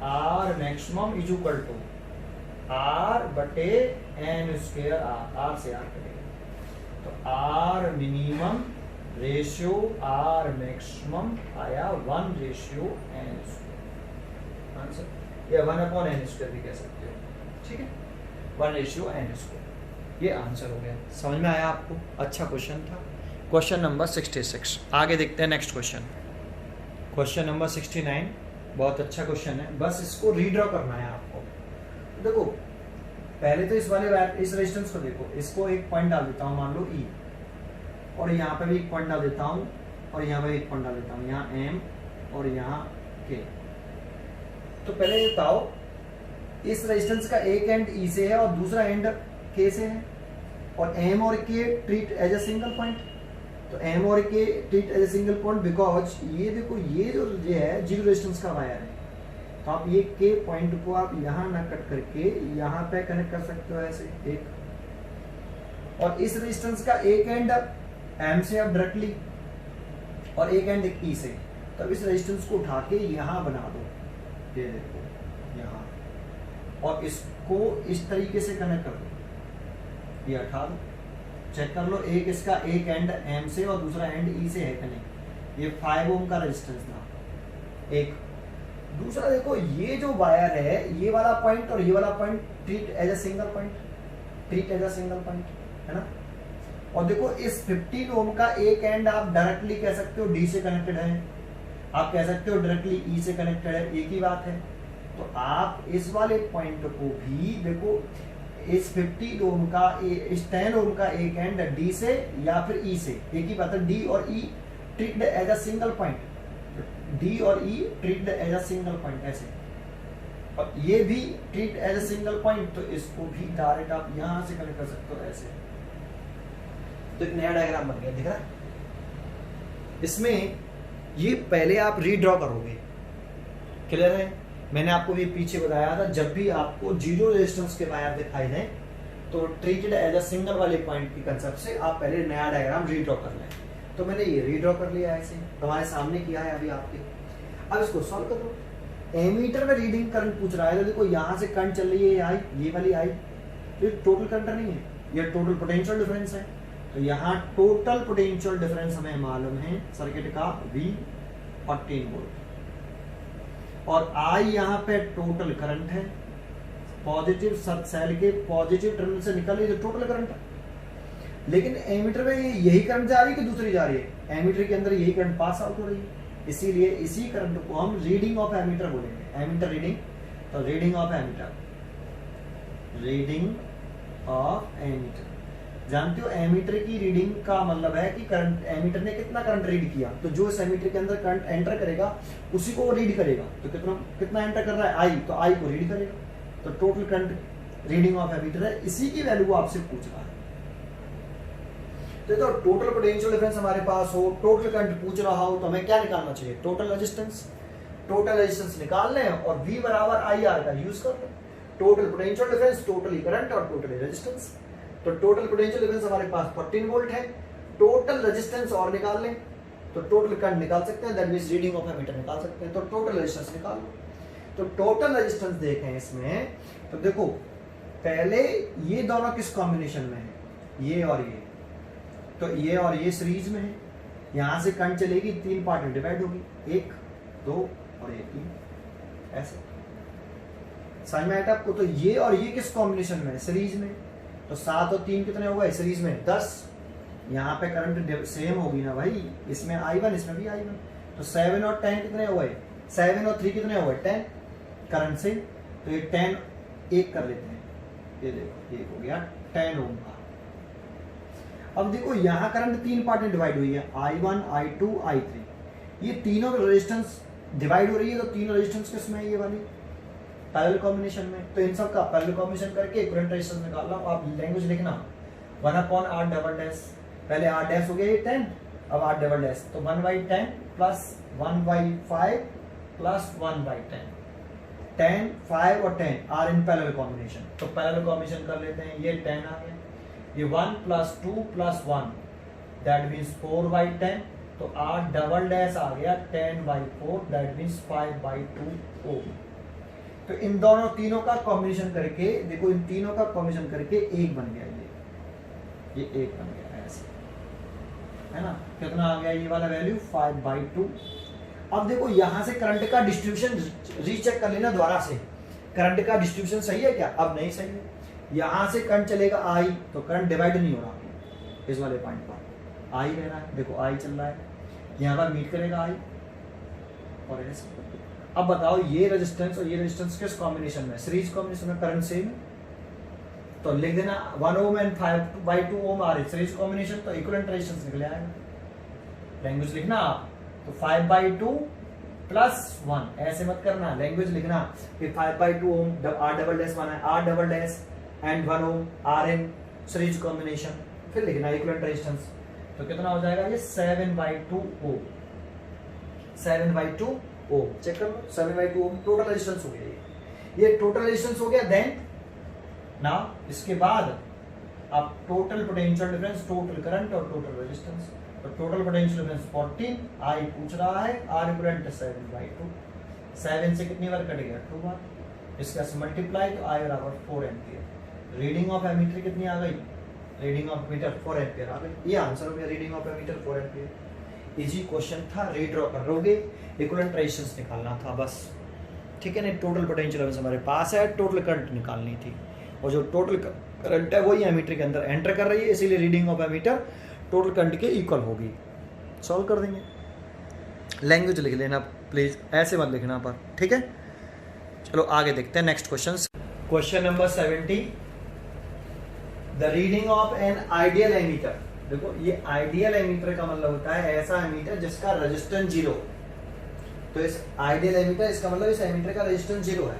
Speaker 1: r maximum is equal to r बटे n स्क्वायर r, r से r कटेगा तो r minimum ratio r maximum आया 1/n स्क्वायर। आंसर या 1/n स्क्वायर भी कह सकते हो, ठीक है, 1/n स्क्वायर। ये आंसर हो गया। समझ में आया आपको? अच्छा क्वेश्चन था। Question number 66। आगे देखते हैं नेक्स्ट क्वेश्चन। क्वेश्चन नंबर 69 बहुत अच्छा क्वेश्चन है, बस इसको रीड्रॉ करना है आपको। देखो पहले तो इस वाले इस रेजिस्टेंस को देखो, इसको एक पॉइंट डाल देता हूँ, मान लो E, और यहाँ पे भी एक पॉइंट डाल देता हूँ, और यहाँ पे एक पॉइंट डाल देता हूँ, यहाँ M और यहाँ K। तो पहले ये बताओ, इस रेजिस्टेंस का एक एंड E से है और दूसरा एंड K से है, और M और K treat as a single point. तो M और K treat as a single point because ये देखो, ये जो है जीरो रेजिस्टेंस का वायर है, तो आप ये के पॉइंट को आप यहाँ ना कट करके यहाँ पे कनेक्ट कर सकते हो ऐसे एक, और इस रेजिस्टेंस का एक एंड एम से आप डायरेक्टली और एक एंड ई से, तब इस रेजिस्टेंस को उठा के यहाँ बना दो, ये देखो यहाँ, और इसको इस तरीके से कनेक्ट कर दो, ये हटा दो, चेक कर लो, एक इसका एक एंड एम से और दूसरा एंड ई से है कनेक्ट, ये 5 ओम का रेजिस्टेंस था एक। दूसरा देखो ये जो वायर है, ये वाला पॉइंट और ये वाला point treat as a single point, treat as a single point, है ना। और देखो इस 15 ओम का एक एंड आप डायरेक्टली कह सकते हो डी से कनेक्टेड है, आप कह सकते हो डायरेक्टली ई से कनेक्टेड है, एक ही बात है। तो आप इस वाले पॉइंट को भी देखो, इस 50 ओम का, इस 10 ओम का एक एंड डी से या फिर ई से, एक ही बात है, डी और E treat as a single point, D और E treat as a single point ऐसे, और ये भी treat as a single point, तो इसको भी डायरेक्ट आप यहां से कनेक्ट कर सकते हो ऐसे। तो एक नया डायग्राम बन गया, दिख रहा है। इसमें ये पहले आप रीड्रॉ करोगे, क्लियर है। मैंने आपको भी पीछे बताया था, जब भी आपको जीरो रेजिस्टेंस के वायर दिखाई दें तो ट्रीटेड एज अ सिंगल वाले पॉइंट की कंसेप्ट से आप पहले नया डायग्राम रीड्रॉ कर लें। तो मैंने ये रीड्रॉ कर लिया ऐसे, तुम्हारे सामने किया है अभी आपके। अब इसको सॉल्व करो। एमीटर में रीडिंग करंट पूछ रहा है, तो देखो यहाँ से करंट चल रही है आई, ये वाली आई, तो ये टोटल करंट नहीं है, ये टोटल पोटेंशियल डिफरेंस है। तो यहाँ टोटल पोटेंशियल डिफरेंस हमें मालूम है सर्किट का V 14 वोल्ट, और I यहाँ पे टोटल करंट है, पॉजिटिव सेल के पॉजिटिव टर्मिनल से निकल रही है तो टोटल करंट है। लेकिन एमीटर में यही करंट जा रही है कि दूसरी जा रही है, एमीटर के अंदर यही करंट पास आउट हो रही है, इसीलिए इसी करंट को हम रीडिंग ऑफ एमीटर बोलेंगे। एमीटर रीडिंग, तो reading of ammeter, reading of ammeter. जानते हो एमीटर की रीडिंग का मतलब है कि करंट, एमीटर ने कितना करंट रीड किया, तो जो इस एमीटर के अंदर करंट एंटर करेगा उसी को वो रीड करेगा। तो कितना एंटर कर रहा है आई, तो आई को रीड करेगा। तो total current reading of ammeter है, इसी की वैल्यू आपसे पूछ रहा है। तो टोटल पोटेंशियल डिफरेंस हमारे पास हो, टोटल करंट पूछ रहा हो, तो हमें क्या निकालना चाहिए, टोटल रेजिस्टेंस। टोटल रेजिस्टेंस निकाल लें और V बराबर IR का यूज कर लें। Total potential difference, totally current और टोटली रेजिस्टेंस। तो टोटल पोटेंशियल डिफरेंस हमारे पास 14 वोल्ट है। टोटल रेजिस्टेंस और निकाल लें तो टोटल करंट निकाल सकते हैं, that means reading of ammeter निकाल सकते हैं। तो टोटल रेजिस्टेंस निकाल लो। तो टोटल रेजिस्टेंस देखें इसमें, तो देखो पहले ये दोनों किस कॉम्बिनेशन में है, ये और ये, तो ये और ये सीरीज में है। यहां से करंट चलेगी, 3 पार्ट में डिवाइड होगी, 1 2 और 3 ऐसे। समझ में आया आपको। तो ये और ये किस कॉम्बिनेशन में है, सीरीज में। तो 7 और 3 कितने हो गए सीरीज में, 10। यहाँ पे करंट सेम होगी ना भाई, इसमें I1 इसमें भी I1। तो 7 और 10 कितने हो गए, 7 और 3 कितने हो गए 10 करंट से। तो ये 10 एक कर लेते हैं, ये देखो ये हो गया 10 ओम का। अब देखो यहाँ करंट 3 पार्ट में डिवाइड हुई है, I1 I2 I3। ये तीनों रेजिस्टेंस डिवाइड हो रही है, तो तीनों रेजिस्टेंस किसमें है, ये वाली पैरेलल कॉम्बिनेशन में। तो इन सब का पैरेलल कॉम्बिनेशन करके इक्विवेलेंट रेजिस्टेंस निकाल लो। आप लैंग्वेज लिखना 1/R डबल डैश, पहले R डैश हो गया ये 10, अब R डबल डैश, तो 1/10 प्लस 1/5 प्लस 1/10, 10 5 और 10 आर इन पैरेलल कॉम्बिनेशन। तो पैरेलल कॉम्बिनेशन कर लेते हैं, ये 10 आ गया, ये 1 प्लस 2 प्लस 1 दैट मीन्स 4/10। तो R डबल डैश आ गया 10/4 दैट मीन्स 5/2 ओम। तो इन दोनों तीनों का कॉम्बिनेशन करके देखो, इन तीनों का कॉम्बिनेशन करके एक बन गया, ये एक बन गया ऐसे, है ना। कितना आ गया ये वाला वैल्यू 5/2। अब देखो यहां से करंट का डिस्ट्रीब्यूशन रीचेक कर लेना दोबारा से, करंट का डिस्ट्रीब्यूशन सही है क्या, अब नहीं सही है। यहां से करंट चलेगा आई, तो करंट डिवाइड नहीं हो रहा इस वाले पॉइंट पर, आई रह रहा है, देखो आई चल रहा है, यहां पर मीट करेगा आई और ऐसे। अब बताओ ये रेजिस्टेंस और ये रेजिस्टेंस किस कॉम्बिनेशन में, सीरीज कॉम्बिनेशन में, करंट सेम। तो लिख देना 1 ओम एंड 5/2 ओम आ रही सीरीज कॉम्बिनेशन, तो इक्विवेलेंट रेजिस्टेंस निकल आएगा। लैंग्वेज लिखना आप, तो 5/2 प्लस 1 ऐसे मत करना, लैंग्वेज लिखना कि 5/2 ओम R डबल डैश 1 है, R double dash and 1 ohm R in series combination, फिर लिखना इक्विवेलेंट रेजिस्टेंस। तो कितना हो जाएगा ये 7/2 ओम, 7/2 ओम। चेक कर लो 7/2 ओम टोटल रेजिस्टेंस हो गया ये टोटल रेजिस्टेंस हो गया। देन नाउ इसके बाद अब total potential difference, total current और टोटल रेजिस्टेंस। तो टोटल पोटेंशियल डिफरेंस 14, आई पूछ रहा है, आर इक्विवेलेंट 7/2। 7 से कितनी बार कट गया 2 बार, इसका से मल्टीप्लाई तो आई बराबर 4 एम्पियर। रीडिंग ऑफ एमीटर कितनी आ गई, रीडिंग ऑफ मीटर 4 एम्पियर आ गई। ये आंसर हो गया reading of ammeter 4 ampere. Easy question था, रीड्रॉ कर लोगे, इक्विवेलेंट रेजिस्टेंस निकालना था बस, ठीक है ना। टोटल पोटेंशियल हमारे पास है, टोटल करंट निकालनी थी और जो टोटल करंट है वही एमीटर के अंदर एंटर कर रही है, इसीलिए reading of ammeter total current के इक्वल होगी। सॉल्व कर देंगे। लैंग्वेज लिख लेना प्लीज, ऐसे मत लिखना पर, ठीक है। चलो आगे देखते हैं next question. Question number 70, the reading of an ideal ammeter. देखो ये आइडियल एमीटर का मतलब होता है ऐसा एमीटर जिसका रेजिस्टेंस 0। तो इस आइडियल एमीटर, इसका मतलब इस एमीटर का रेजिस्टेंस 0 है,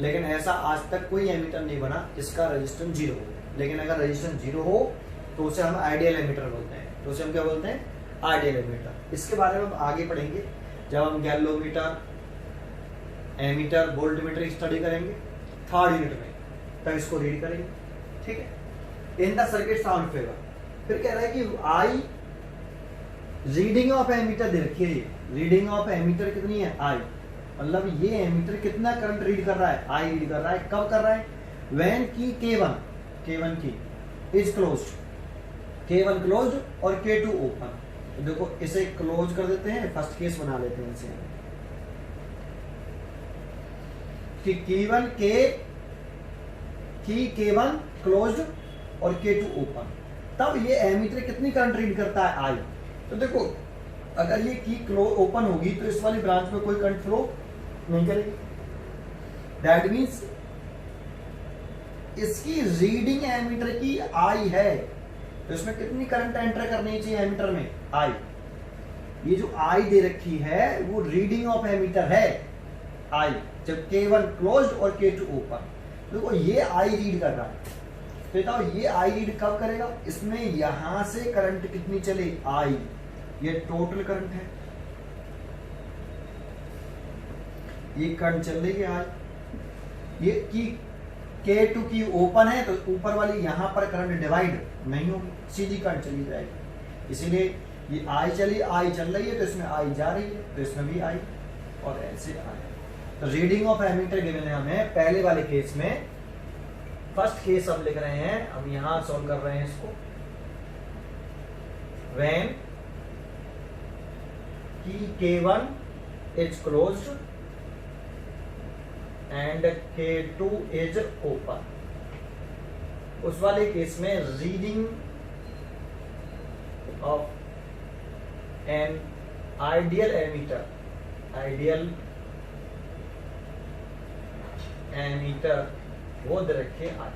Speaker 1: लेकिन ऐसा आज तक कोई एमीटर नहीं बना जिसका रेजिस्टेंस 0 हो। लेकिन अगर रेजिस्टेंस 0 हो तो उसे हम आइडियल एमीटर बोलते हैं। तो उसे हम क्या बोलते हैं, आइडियल एमीटर। इसके बारे में हम आगे पढ़ेंगे जब हम गैल्वेनोमीटर, एमीटर, वोल्टमीटर स्टडी करेंगे 3rd यूनिट में, तब इसको रीड करेंगे, ठीक है। In the circuit sound favour, फिर कह रहा है कि आई रीडिंग ऑफ एमीटर दे रखी है। रीडिंग ऑफ एमीटर कितनी है, आई, मतलब ये एमीटर कितना करंट रीड कर रहा है, आई रीड कर रहा है। कब कर रहा है, व्हेन की K1 की इज क्लोज्ड, K1 क्लोज्ड और K2 ओपन। तो देखो इसे क्लोज कर देते हैं, फर्स्ट केस बना लेते हैं इसे कि K1 क्लोज्ड और K2 ओपन, तब ये एमीटर कितनी करंट रीड करता है, आई। तो देखो अगर ये की क्लोज ओपन होगी तो इस वाली ब्रांच में कोई करंट फ्लो नहीं करेगी। दैट मींस इसकी रीडिंग एमीटर की आई है, तो इसमें कितनी करंट एंटर करनी चाहिए एमीटर में, आई। ये जो आई दे रखी है वो रीडिंग ऑफ एमीटर है, आई, जब K1 क्लोज्ड और K2 ओपन। देखो ये आई रीड कर रहा है, तो बताओ ये आई रीड कब करेगा, इसमें यहां से करंट कितनी चले, आई, ये टोटल करंट है, ये करंट चल रही है आई। ये की K2 की ओपन है तो ऊपर वाली यहां पर करंट डिवाइड नहीं होगी, सीधी करंट चली जाएगी। इसीलिए ये आई चली, आई चल रही है तो इसमें आई जा रही है, तो इसमें भी आई और ऐसे आई। तो रीडिंग ऑफ एमीटर गिवन है हमें पहले वाले केस में। फर्स्ट केस हम लिख रहे हैं, हम यहां सॉल्व कर रहे हैं इसको। When key K1 is closed and K2 is open, उस वाले केस में reading of an ideal ammeter, वो दे रखे आई।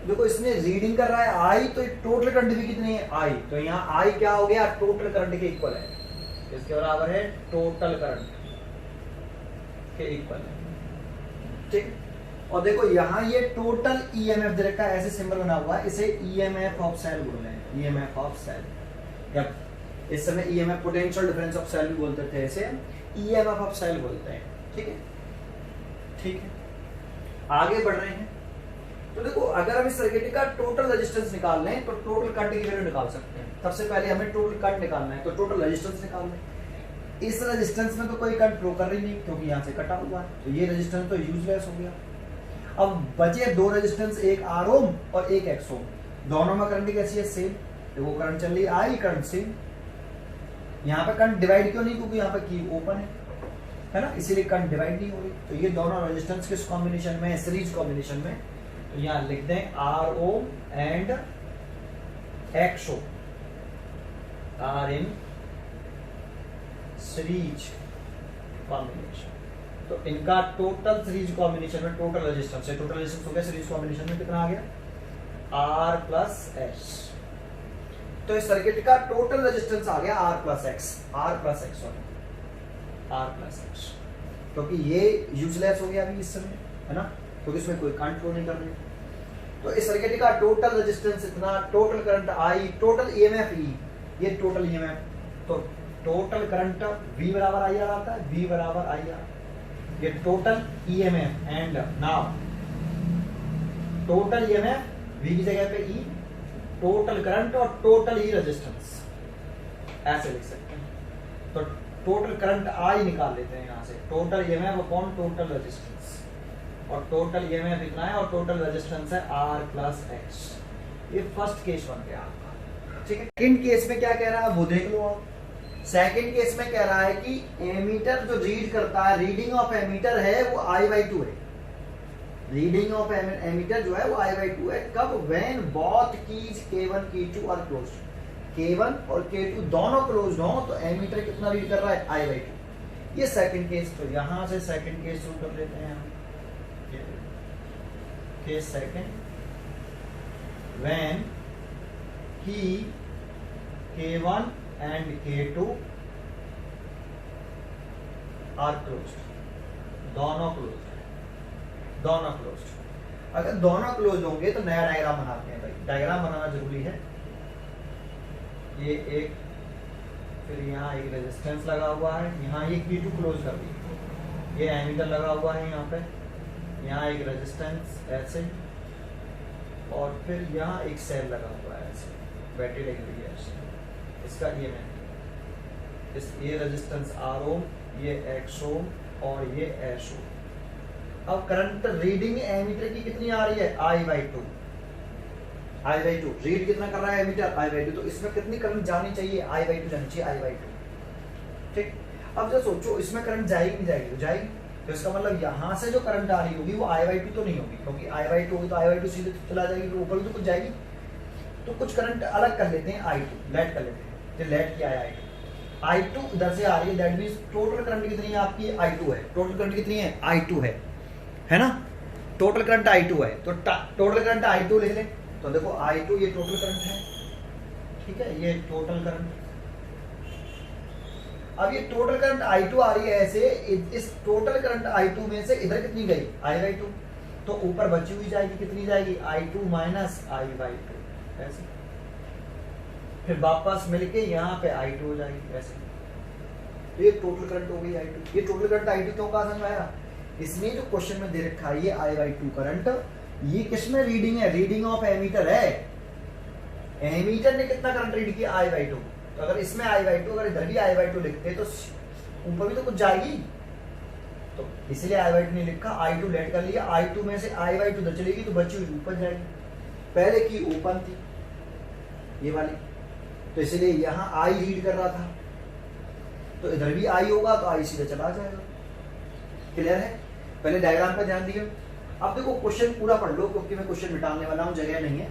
Speaker 1: देखो इसने रीडिंग कर रहा है आई, तो टोटल करंट भी कितनी है, आई। तो यहाँ आई क्या हो गया, टोटल करंट के इक्वल है, इसके बराबर है टोटल करंट के इक्वल है, ठीक। और देखो यहाँ ये टोटल ईएमएफ दे रखा है, ऐसे सिंबल बना हुआ है, इसे ईएमएफ ऑफ सेल बोल रहे हैं, ईएमएफ ऑफ सेल। या इस समय EMF potential difference of cell भी बोलते थे, इसे ईएमएफ ऑफ सेल बोलते हैं, ठीक है, ठीक है। आगे बढ़ रहे हैं। तो देखो अगर हम इस सर्किट का टोटल रेजिस्टेंस निकाल लें तो टोटल करंट की वैल्यू निकाल सकते हैं। सबसे पहले हमें टोटल करंट निकालना है, तो टोटल रेजिस्टेंस निकालना है। इस रेजिस्टेंस में तो कोई करंट फ्लो कर रही नहीं क्योंकि यहाँ से कटा हुआ है, तो ये रेजिस्टेंस तो यूजलेस हो गया। अब बचे दो रेजिस्टेंस, एक आर ओम और एक एक्स ओम, दोनों में करंट कैसी है, सेम। तो वो करंट चल रही है आई, करंट सेम। यहाँ पे करंट डिवाइड क्यों नहीं, क्योंकि यहाँ पे की ओपन है ना, इसीलिए करंट डिवाइड नहीं हो रही। तो ये दोनों रेजिस्टेंस किस कॉम्बिनेशन में है, सीरीज कॉम्बिनेशन में। तो यहाँ लिख दें R ohm and X ohm are in series combination. तो इनका टोटल सीरीज कॉम्बिनेशन में टोटल रेजिस्टेंस है, टोटल रेजिस्टेंस हो गया सीरीज कॉम्बिनेशन में कितना आ गया, आर प्लस एस। तो इस सर्किट का टोटल रेजिस्टेंस आ गया R plus X, R plus X, R plus X, क्योंकि ये यूजलेस हो गया अभी इस समय, है ना, क्योंकि इसमें कोई करंट फ्लो नहीं कर रही। तो इस सर्किट का टोटल रेजिस्टेंस इतना, total current I, total EMF ई, ये टोटल ईएमएफ, तो टोटल करंट V बराबर आई आर आता है, V बराबर आई आर, ये total EMF and now total EMF V की जगह पे E, टोटल करंट और टोटल ई रेजिस्टेंस, ऐसे लिख सकते हैं। तो टोटल करंट I निकाल लेते हैं यहाँ से, total EMF upon total resistance, और टोटल ईएमएफ इतना है और टोटल रेजिस्टेंस है R प्लस X। ये फर्स्ट केस बन गया आपका, ठीक है। सेकंड केस में क्या कह रहा है वो देख लो आप। सेकंड केस में कह रहा है कि एमीटर जो रीड करता है, रीडिंग ऑफ एमीटर है वो I/2 है, रीडिंग ऑफ एमीटर जो है वो I/2 है। कब? When both keys K1 K2 are closed, K1 और K2 दोनों क्लोज्ड हो तो एमीटर कितना रीड कर रहा है? I/2। ये सेकंड केस, तो यहां से सेकंड केस शुरू कर लेते हैं हम। Case second, when key K1 and K2 are closed, दोनों क्लोज्ड है, दोनों क्लोज्ड। अगर दोनों क्लोज होंगे तो नया डायग्राम बनाते हैं भाई, डायग्राम बनाना जरूरी है। ये एक, फिर यहाँ एक रेजिस्टेंस लगा हुआ है, यहाँ ये K2 क्लोज कर दी, ये एमीटर लगा हुआ है यहाँ पे, यहाँ एक रेजिस्टेंस ऐसे, और फिर यहाँ एक सेल लगा हुआ है ऐसे, बैटरी लगी हुई है ऐसे, इसका ईएमएफ, इस ये रेजिस्टेंस R ओम, ये X ओम और ये S ओम। अब करंट रीडिंग एमीटर की कितनी आ रही है? I/2, I/2 रीड कितना कर रहा है एमीटर? I/2। तो इसमें कितनी करंट जानी चाहिए? I/2 जानी चाहिए, I/2, ठीक। अब जो सोचो इसमें करंट जाएगी नहीं जाएगी? तो जाएगी, तो इसका मतलब यहाँ से जो करंट आ रही होगी वो I/2 तो नहीं होगी, क्योंकि I/2 होगी तो I/2 सीधे चला जाएगी, तो ऊपर भी तो कुछ जाएगी। तो कुछ करंट अलग कर लेते हैं, I2 लेट कर लेते हैं, तो लेट किया है I2 इधर से आ रही है, दैट मींस टोटल करंट कितनी है आपकी? I2 है। टोटल करंट कितनी है? I2 है ना, टोटल करंट I2 है, तो टोटल करंट I2 लिख लें। तो देखो I2 ये टोटल करंट है, ठीक है, ये टोटल करंट। अब ये टोटल करंट I2 आ रही है ऐसे, इस टोटल करंट I2 में से इधर कितनी गई? I/2, तो ऊपर बची हुई जाएगी, कितनी जाएगी? I2 माइनस I/2 ऐसे, फिर वापस मिलके यहाँ पे I2 हो जाएगी ऐसे। ये टोटल करंट हो गई I2। ये टोटल करंट I2 क्यों कहा समझ आया? इसमें जो क्वेश्चन में दे रखा है ये I/2 करंट, ये किसमें रीडिंग है? रीडिंग ऑफ एमीटर है। एमीटर ने कितना करंट रीड किया? I/2। तो अगर इसमें I/2, अगर इधर भी I/2 लिखते तो ऊपर भी तो कुछ जाएगी, तो इसलिए I/2 नहीं लिखा, I2 लेट कर लिया। I2 में से I/2 उधर चलेगी तो बची हुई ऊपर जाएगी, पहले की ओपन थी ये वाली, तो इसलिए यहाँ I रीड कर रहा था, तो इधर भी I होगा तो I सीधे चला जाएगा। क्लियर है? पहले डायग्राम पर ध्यान दिए। अब देखो क्वेश्चन पूरा पढ़ लो, क्योंकि मैं क्वेश्चन मिटाने वाला हूँ, जगह नहीं है।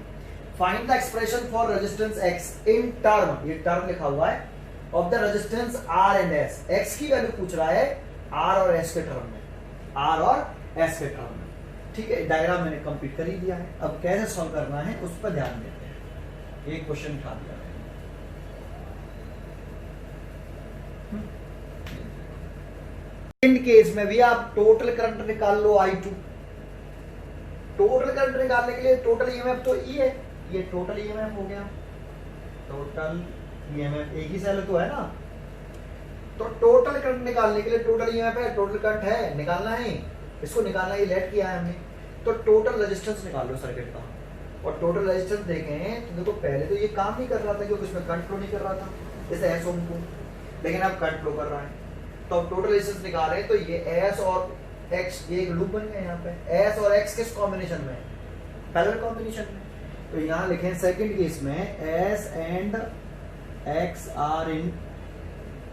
Speaker 1: Find the expression for resistance X in term, ये टर्म लिखा हुआ है, of the resistance R and S। X की वैल्यू पूछ रहा है R और S के टर्म में, R और S के टर्म में, ठीक है। डायग्राम मैंने कंप्लीट कर ही दिया है, अब कैसे सॉल्व करना है उस पर ध्यान देते हैं। एक क्वेश्चन उठा दिया है, सेकंड केस में भी आप टोटल करंट निकाल लो I2। टोटल करंट निकालने के लिए टोटल ईएमएफ तो E है, ये टोटल ईएमएफ हो गया, टोटल ईएमएफ एक ही सेल तो है ना, तो टोटल करंट निकालने के लिए टोटल ईएमएफ है, टोटल करंट है, निकालना है, इसको निकालना है, लेट किया है हमने। तो टोटल रेजिस्टेंस निकाल लो सर्किट का, और टोटल रेजिस्टेंस देखें तो देखो पहले तो ये काम नहीं कर रहा था, क्योंकि उसमें करंट फ्लो नहीं कर रहा था, जैसे S ओम को, लेकिन अब करंट फ्लो कर रहा है। तो अब टोटल रेजिस्टेंस निकाल रहे हैं, तो ये S और X, ये एक लूप बन गया यहाँ पे। S और X किस कॉम्बिनेशन में? पैरेलल कॉम्बिनेशन में। तो यहाँ लिखें सेकंड केस में S and X are in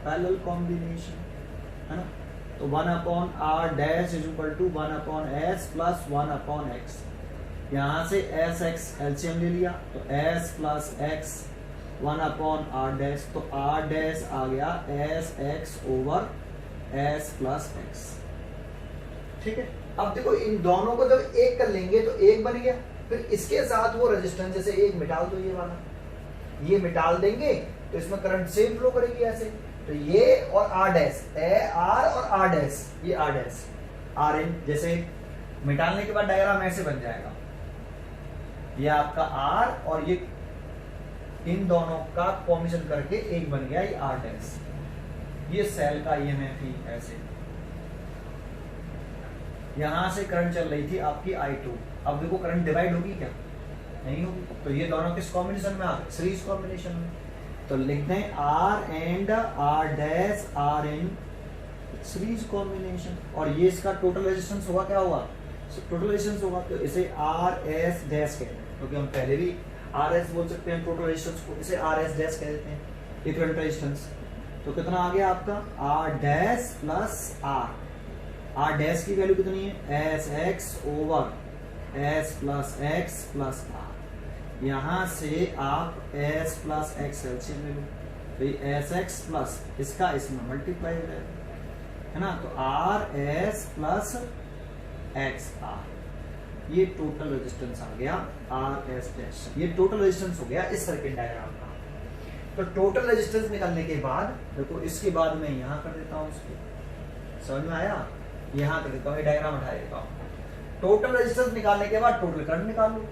Speaker 1: parallel combination, है ना। तो 1/r dash is equal to 1/s plus 1/x। यहाँ से SX एलसीएम ले लिया, तो S plus X 1/r dash, तो r डैश आ गया SX over S plus X, ठीक है। अब देखो इन दोनों को जब एक कर लेंगे तो एक बन गया, फिर इसके साथ वो रेजिस्टेंस जैसे एक मिटाल दो, ये वाला ये मिटाल देंगे तो इसमें करंट सेम फ्लो करेगी ऐसे। तो ये और R डैश, R और R डैश, ये R डैश R इन, जैसे मिटाने के बाद डायग्राम ऐसे बन जाएगा, ये आपका R और ये इन दोनों का कॉम्बिनेशन करके एक बन गया, ये R डैश। ये सेल का ईएमएफ ही ऐसे, यहां से करंट चल रही थी आपकी I2, अब देखो करंट डिवाइड होगी क्या, नहीं होगी, तो ये दोनों किस कॉम्बिनेशन में आ गए, सीरीज कॉम्बिनेशन में। तो लिखते हैं R and R dash are in series combination, और ये इसका टोटल रेजिस्टेंस होगा, क्या होगा, टोटल रेजिस्टेंस होगा, तो इसे RS डैश कहते हैं, क्योंकि हम पहले भी RS बोल सकते हैं टोटल रेजिस्टेंस को, इसे RS डैश कह देते हैं इक्विवेलेंट रेजिस्टेंस। तो कितना आ गया आपका R dash plus R dash की वैल्यू कितनी है, SX over S plus X plus R, यहां से आप S प्लस X एलसीएम ले लो, तो ये SX प्लस इसका इसमें मल्टीप्लाई हो जाएगा, है ना, तो RS प्लस XR, ये टोटल रेजिस्टेंस आ गया RS डैश, ये टोटल रेजिस्टेंस हो गया इस सर्किट डायग्राम का। तो टोटल रेजिस्टेंस निकालने के बाद देखो, इसके बाद मैं यहां कर देता हूं, उसको समझ में आया, यहां कर देता हूं, ये डायग्राम हटा देता हूं। टोटल रेजिस्टेंस निकालने के बाद टोटल करंट निकाल लो,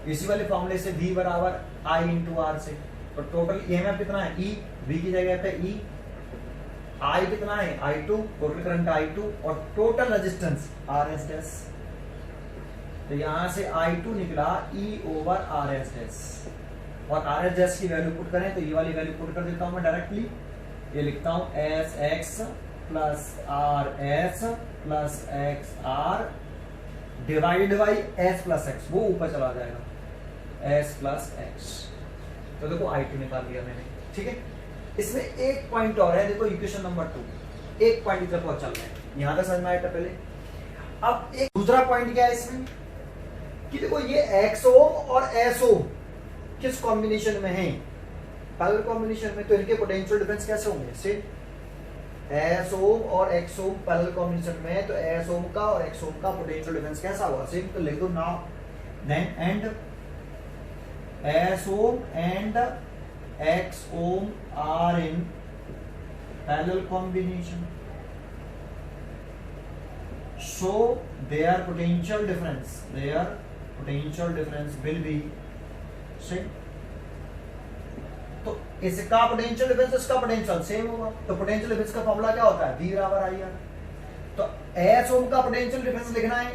Speaker 1: इसी वाले फॉर्मूले से V बराबर I इंटू R से, तो टोटल ईएमएफ कितना है, E, V की जगह पे E, I कितना है I2, टोटल करंट I2, और टोटल रेजिस्टेंस RS डैश, तो यहां से I2 निकला E ओवर RS डैश, और RS डैश की वैल्यू पुट करें तो ये वाली वैल्यू पुट कर देता हूं मैं डायरेक्टली, ये लिखता हूं SX plus RS plus XR divided by S plus X, वो ऊपर चला जाएगा S प्लस X, तो देखो I2 निकाल लिया मैंने, ठीक है। इसमें एक पॉइंट और है, देखो इक्वेशन नंबर 2, एक पॉइंट इधर पहुंच चल रहा है, यहां तक समझ में आया था पहले। अब एक दूसरा पॉइंट क्या है इसमें कि देखो ये एक्स ओम और एस ओम किस कॉम्बिनेशन में है, पैरेलल कॉम्बिनेशन में, तो इनके पोटेंशियल डिफरेंस कैसे होंगे, से एस ओम और एक्स ओम पैरेलल कॉम्बिनेशन में है, तो एस ओम का और एक्स ओम का पोटेंशियल डिफरेंस कैसा होगा, सेम, तो लिख दो now then and S ohm and X ohm are in parallel combination, so their potential difference will be same, तो इसका पोटेंशियल डिफरेंस इसका पोटेंशियल सेम होगा, तो पोटेंशियल डिफरेंस का फॉर्मूला क्या होता है, V बराबर IR, तो S ओम का पोटेंशियल डिफरेंस लिखना है,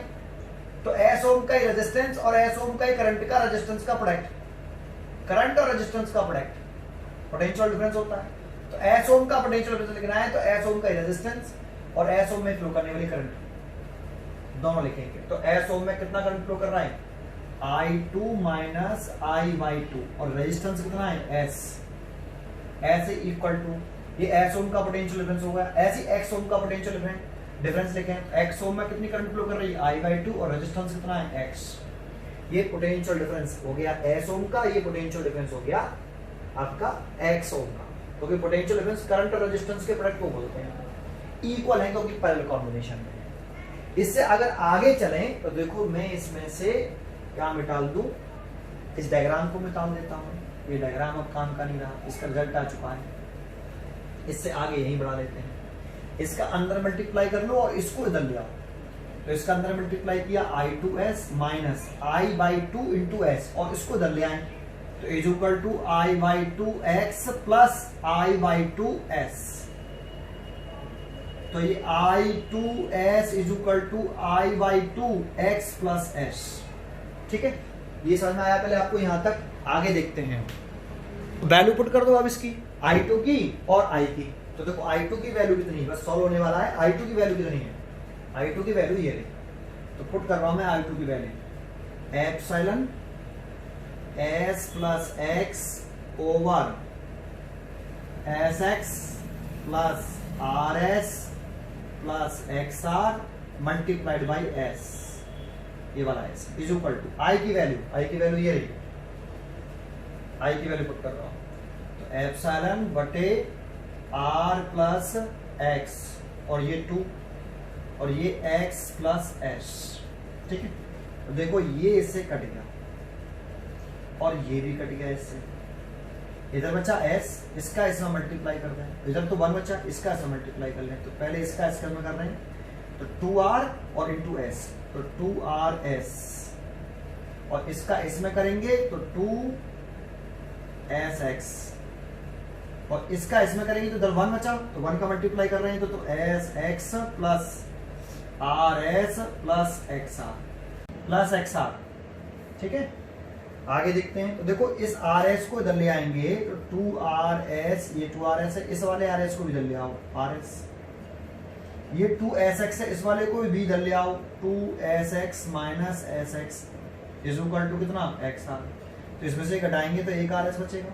Speaker 1: तो S ओम का ही रेजिस्टेंस और S ओम का ही करंट का रेजिस्टेंस का प्रोडक्ट, करंट और रेजिस्टेंस का प्रोडक्ट पोटेंशियल डिफरेंस होता है, तो S ओम का पोटेंशियल डिफरेंस लिखना है, तो S ओम का ही रेजिस्टेंस और S ओम में फ्लो करने वाली करंट दोनों लिखेंगे, तो S ओम में कितना करंट फ्लो कर रहा है, I2 माइनस I/2, और रेजिस्टेंस कितना है S, ऐसे इक्वल टू ये S ओम का पोटेंशियल डिफरेंस होगा, ऐसे X ओम का पोटेंशियल डिफरेंस लिखें, X ओम में कितनी करंट फ्लो कर रही है I/2, और रेजिस्टेंस कितना है X, ये पोटेंशियल डिफरेंस हो गया S ओम का, ये पोटेंशियल डिफरेंस हो गया आपका X ओम का, क्योंकि पोटेंशियल डिफरेंस करंट और रेजिस्टेंस के प्रोडक्ट को बोलते हैं, इक्वल है क्योंकि पैरेलल कॉम्बिनेशन में है। इससे अगर आगे चलें तो देखो, मैं इसमें से क्या मिटाल दूं, इस डायग्राम को मिटाल देता हूं, ये डायग्राम अब काम का नहीं रहा, इसका रिजल्ट आ चुका है, इससे आगे यहीं बढ़ा लेते हैं, इसका अंदर मल्टीप्लाई कर लो और इसको इधर ले आओ, तो इसका अंदर मल्टीप्लाई किया I2S minus I/2 into S, और इसको इधर ले आए, तो is equal to I/2X plus I/2S, तो ये I2S is equal to I/2X plus S, ठीक है, ये समझ में आया पहले आपको, यहां तक आगे देखते हैं, वैल्यू पुट कर दो अब इसकी I2 की और I की, तो देखो I2 की वैल्यू कितनी है, बस सॉल्व होने वाला है, I2 की वैल्यू कितनी है, I2 की वैल्यू ये रही, तो पुट कर रहा हूं मैं I2 की value, epsilon S plus X over SX plus RS plus XR multiplied by S, ये वाला S is equal to I की वैल्यू ये रही, I की वैल्यू पुट कर रहा हूं, तो एप्सिलॉन बटे R प्लस X, और ये 2 और ये X प्लस S, ठीक है, तो देखो ये इससे कट गया और ये भी कट गया इससे, इधर बचा S, इसका इसमें मल्टीप्लाई कर दें, इधर तो 1 बचा, इसका इसमें मल्टीप्लाई कर लें, तो पहले इसका इसका में कर रहे हैं, तो 2R और इंटू S, तो 2RS, और इसका इसमें करेंगे तो 2SX, और इसका इसमें करेंगे तो इधर 1 बचा, तो 1 का मल्टीप्लाई कर रहे हैं तो S X plus R S plus X R. ठीक है, आगे देखते हैं। तो देखो इस आर एस को इधर ले आएंगे तो 2RS, ये 2RS है, इस वाले RS को भी इधर ले आओ RS, ये 2SX है, इस वाले को भी इधर ले आओ 2SX minus SX is equal to कितना XR। तो इसमें से घटाएंगे तो एक RS बचेगा,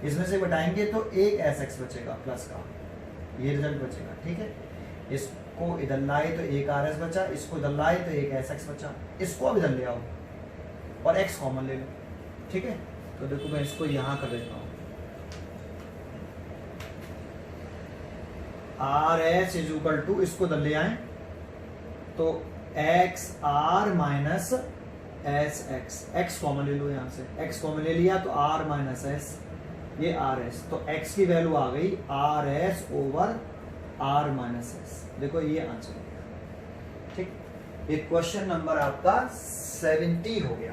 Speaker 1: इसमें से घटाएंगे तो एक SX बचेगा प्लस का, ये रिजल्ट बचेगा। ठीक है, इसको इधर लाए तो एक RS बचा, इसको इधर लाए तो एक SX बचा, इसको अब इधर ले आओ और x कॉमन ले लो। ठीक है, तो देखो मैं इसको यहां कर देता हूं, RS इज इक्वल टू, इसको इधर ले आए तो XR minus SX, x common ले लो, यहां से x कॉमन ले लिया तो R माइनस S, ये RS, तो x की वैल्यू आ गई RS over R minus S। देखो ये आंसर हो गया। ठीक, ये क्वेश्चन नंबर आपका 70 हो गया।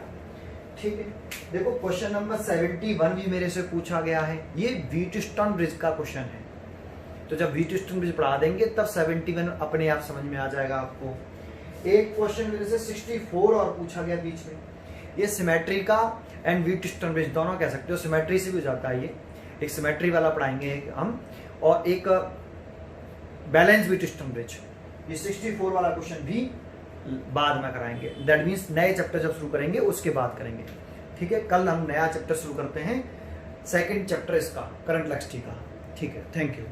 Speaker 1: ठीक है, देखो क्वेश्चन नंबर 71 भी मेरे से पूछा गया है, ये व्हीटस्टोन ब्रिज का क्वेश्चन है। तो जब व्हीटस्टोन ब्रिज पढ़ा देंगे तब 71 अपने आप समझ में आ जाएगा आपको। एक क्वेश्चन मेरे से 64 और पूछा गया बीच में, ये सिमेट्री का एंड व्हीटस्टोन ब्रिज दोनों कह सकते हो, सिमेट्री से भी हो जाता है। ये एक सिमेट्री वाला पढ़ाएंगे हम, और एक बैलेंस व्हीटस्टोन ब्रिज, ये 64 वाला क्वेश्चन भी बाद में कराएंगे। दैट मीन्स नए चैप्टर जब शुरू करेंगे उसके बाद करेंगे। ठीक है, कल हम नया चैप्टर शुरू करते हैं, सेकंड चैप्टर इसका करंट इलेक्ट्रिसिटी का। ठीक है, थैंक यू।